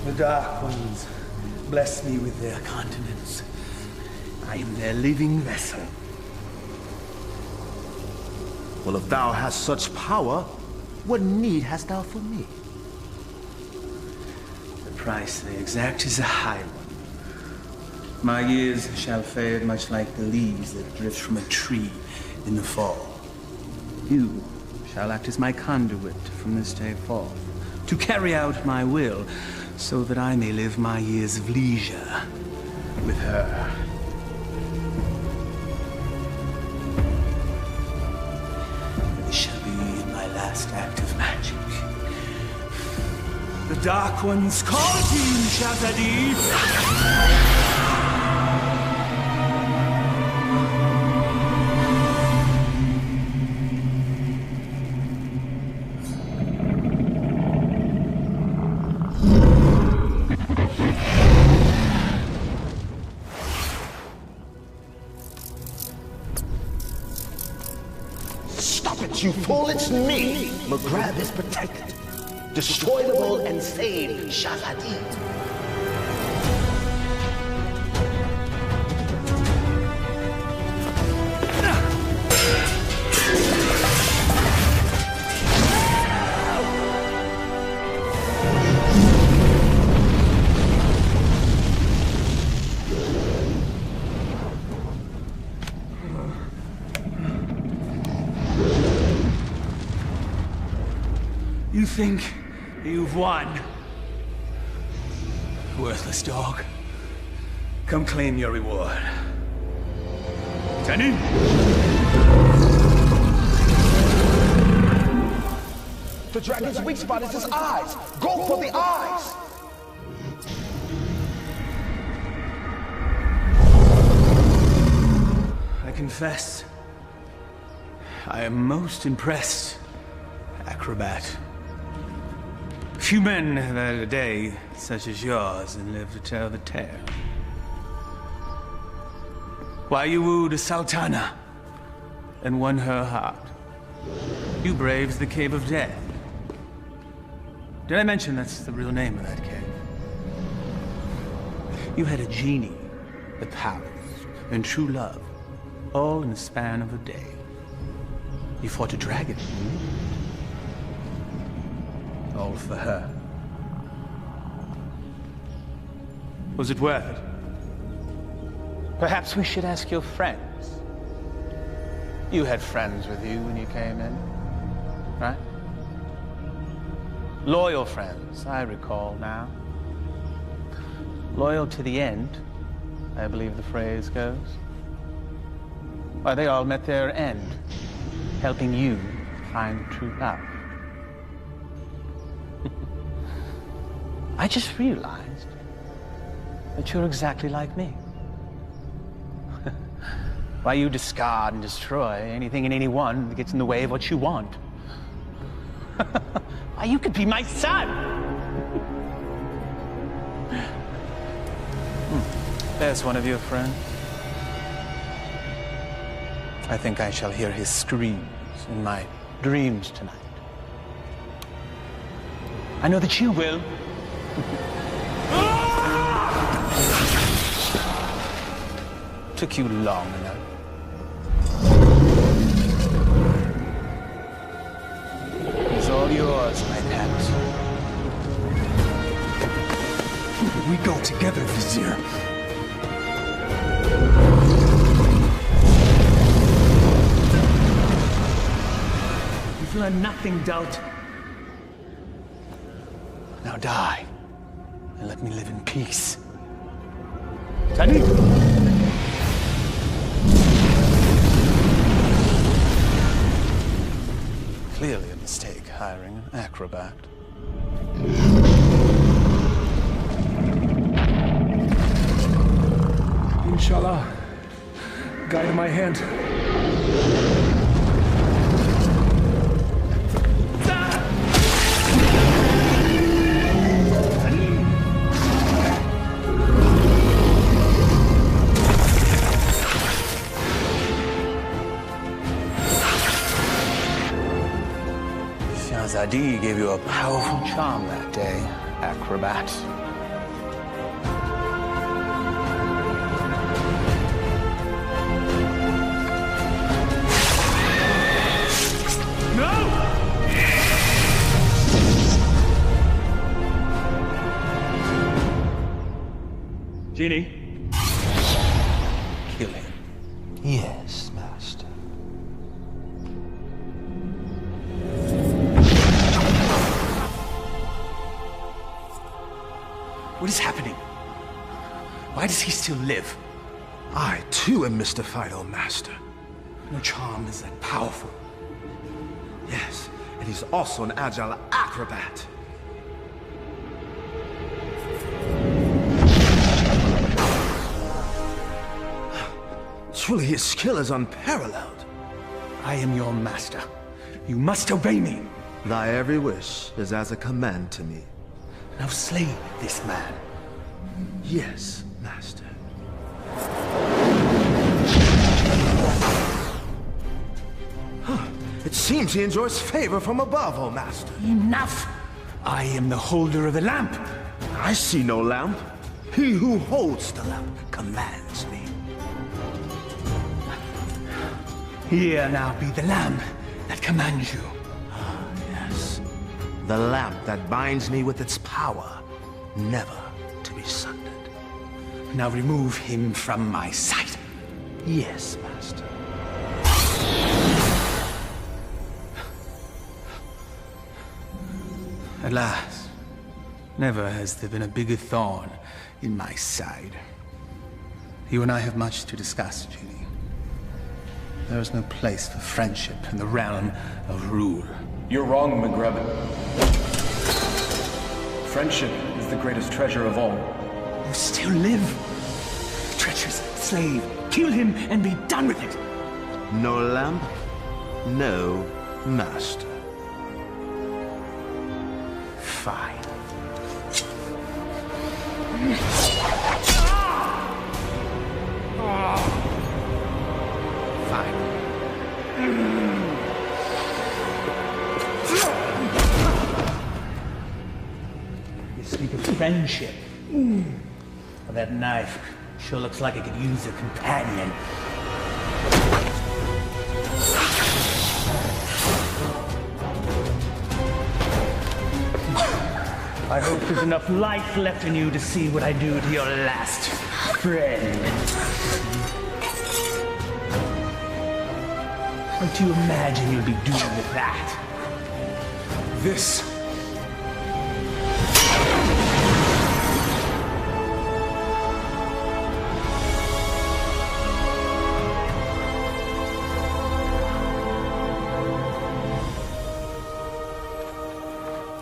The Dark Ones bless me with their continence. I am their living vessel. Well, if thou hast such power, what need hast thou for me? The price they exact is a high one. My years shall fade much like the leaves that drift from a tree in the fall. You shall act as my conduit from this day forth, to carry out my will, so that I may live my years of leisure with her. This shall be my last act of magic. The Dark Ones call to you, Shazadi! You fool, it's me! McGrab is protected. Destroy them all and save Shazadi. You think you've won? Worthless dog. Come claim your reward. Tenny? The dragon's weak spot is his eyes. Go for the eyes! I confess, I am most impressed, acrobat. Few men have had a day such as yours and lived to tell the tale. Why you wooed a sultana and won her heart. You braved the Cave of Death. Did I mention that's the real name of that cave? You had a genie, the powers, and true love, all in the span of a day. You fought a dragon, all for her. Was it worth it? Perhaps we should ask your friends. You had friends with you when you came in, right? Loyal friends, I recall now. Loyal to the end, I believe the phrase goes. Why, they all met their end, helping you find true love. I just realized that you're exactly like me. Why you discard and destroy anything and anyone that gets in the way of what you want? Why, you could be my son! There's one of your friends. I think I shall hear his screams in my dreams tonight. I know that you will. Took you long enough. It's all yours, my pet. We go together, Vizier. You've learned nothing, Doubt. Now die, and let me live in peace. Tani! Clearly a mistake hiring an acrobat. Inshallah, guide my hand. Shahzadi gave you a powerful charm that day, acrobat. Genie. Kill him. Yes, Master. What is happening? Why does he still live? I, too, am mystified, O Master. No charm is that powerful. Yes, and he's also an agile acrobat. Truly, his skill is unparalleled. I am your master. You must obey me. Thy every wish is as a command to me. Now slay this man. Yes, Master. It seems he enjoys favor from above, O Master. Enough! I am the holder of the lamp. I see no lamp. He who holds the lamp commands me. Here now be the lamp that commands you. Ah, yes. The lamp that binds me with its power, never to be sundered. Now remove him from my sight. Yes, Master. At last, never has there been a bigger thorn in my side. You and I have much to discuss, Genie. There is no place for friendship in the realm of rule. You're wrong, McGrebin. Friendship is the greatest treasure of all. You still live. Treacherous slave. Kill him and be done with it. No lamp, no master. Fine. Fine. You speak of friendship. Well, that knife sure looks like it could use a companion. I hope there's enough life left in you to see what I do to your last friend. What do you imagine you'll be doing with that? This.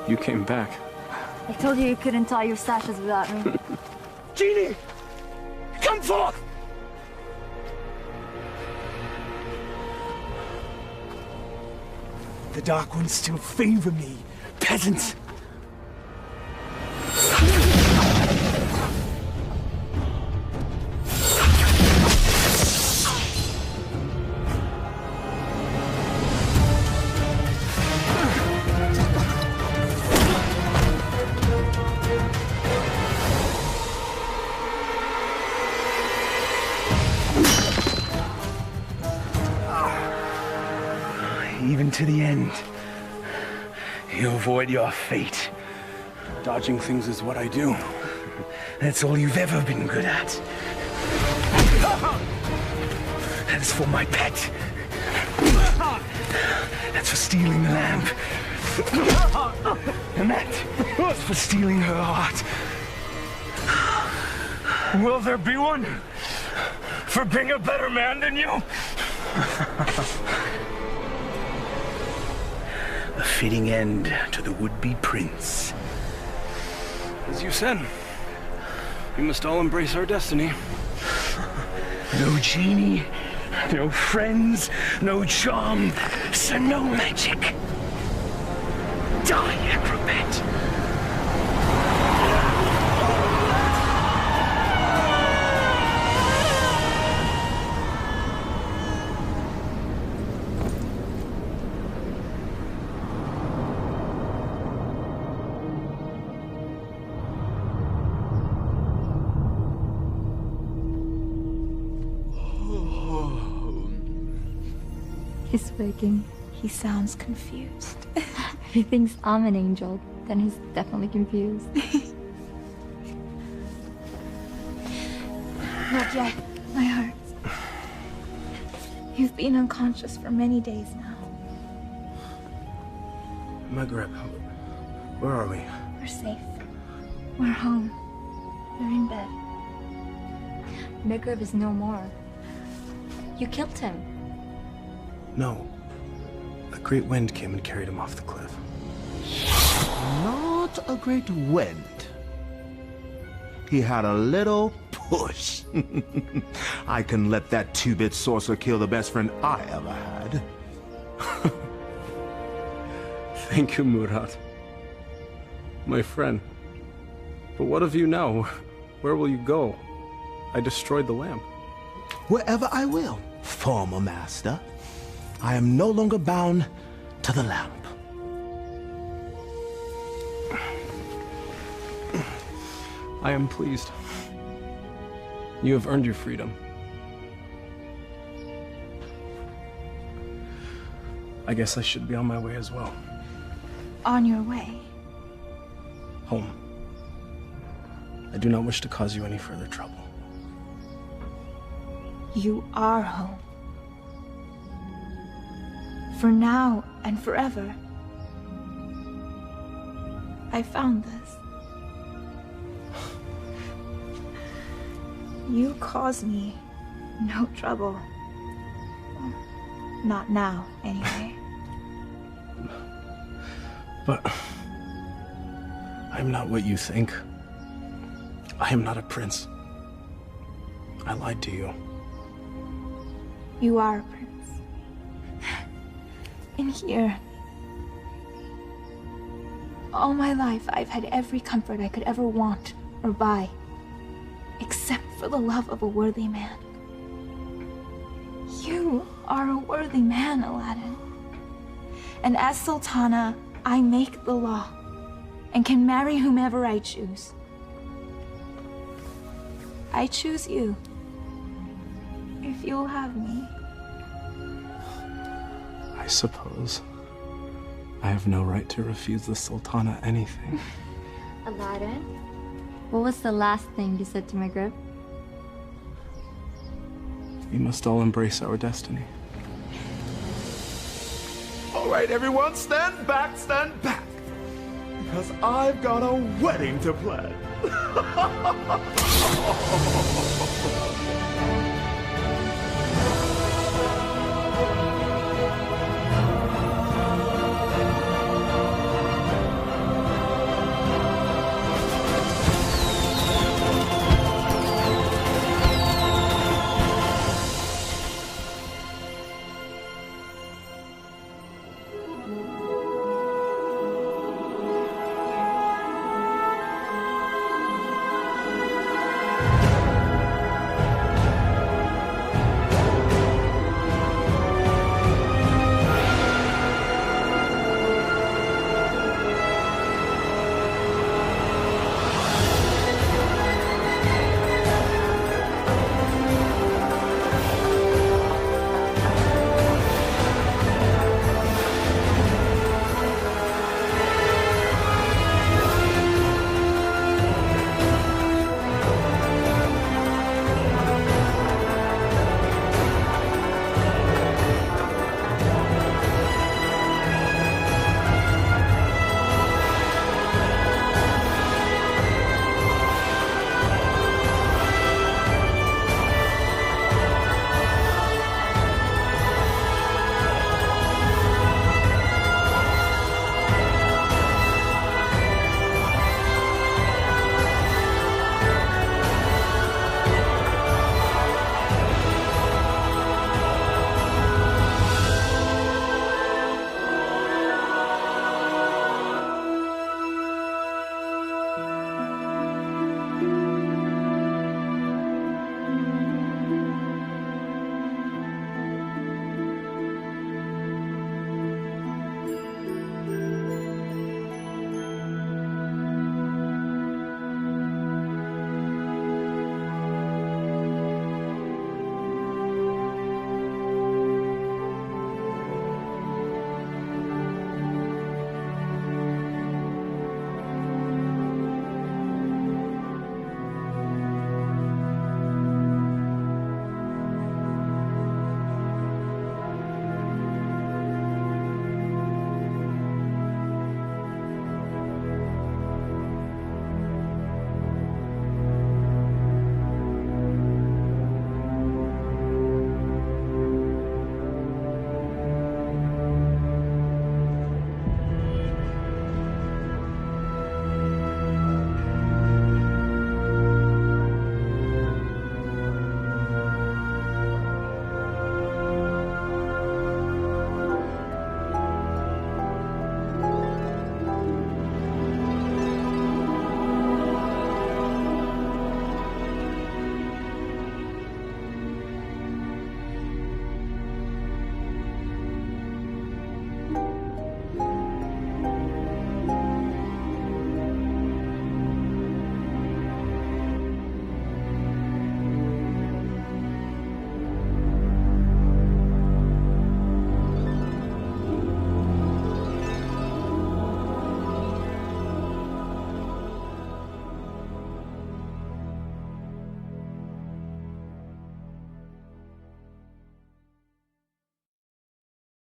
You came back. I told you couldn't tie your sashes without me. Genie! Come forth! The Dark Ones still favor me, peasants. Even to the end, you avoid your fate. Dodging things is what I do. That's all you've ever been good at. That is for my pet. That's for stealing the lamp. And that's for stealing her heart. Will there be one for being a better man than you? A fitting end to the would-be prince. As you said, we must all embrace our destiny. No genie, no friends, no charm, so no magic. Die, acrobat! He's waking. He sounds confused. If he thinks I'm an angel, then he's definitely confused. Not yet. My heart. You've been unconscious for many days now. Maghreb, where are we? We're safe. We're home. We're in bed. Maghreb is no more. You killed him. No. A great wind came and carried him off the cliff. Not a great wind. He had a little push. I can let that two-bit sorcerer kill the best friend I ever had. Thank you, Murad. My friend. But what of you now? Where will you go? I destroyed the lamp. Wherever I will, former master. I am no longer bound to the lamp. I am pleased. You have earned your freedom. I guess I should be on my way as well. On your way? Home. I do not wish to cause you any further trouble. You are home. For now and forever. I found this. You cause me no trouble. Not now, anyway. But I am not what you think. I am not a prince. I lied to you. You are a prince. In here. All my life, I've had every comfort I could ever want or buy, except for the love of a worthy man. You are a worthy man, Aladdin. And as Sultana, I make the law and can marry whomever I choose. I choose you, if you'll have me. I suppose I have no right to refuse the Sultana anything. Aladdin, what was the last thing you said to Maghreb? We must all embrace our destiny. All right, everyone, stand back, because I've got a wedding to plan.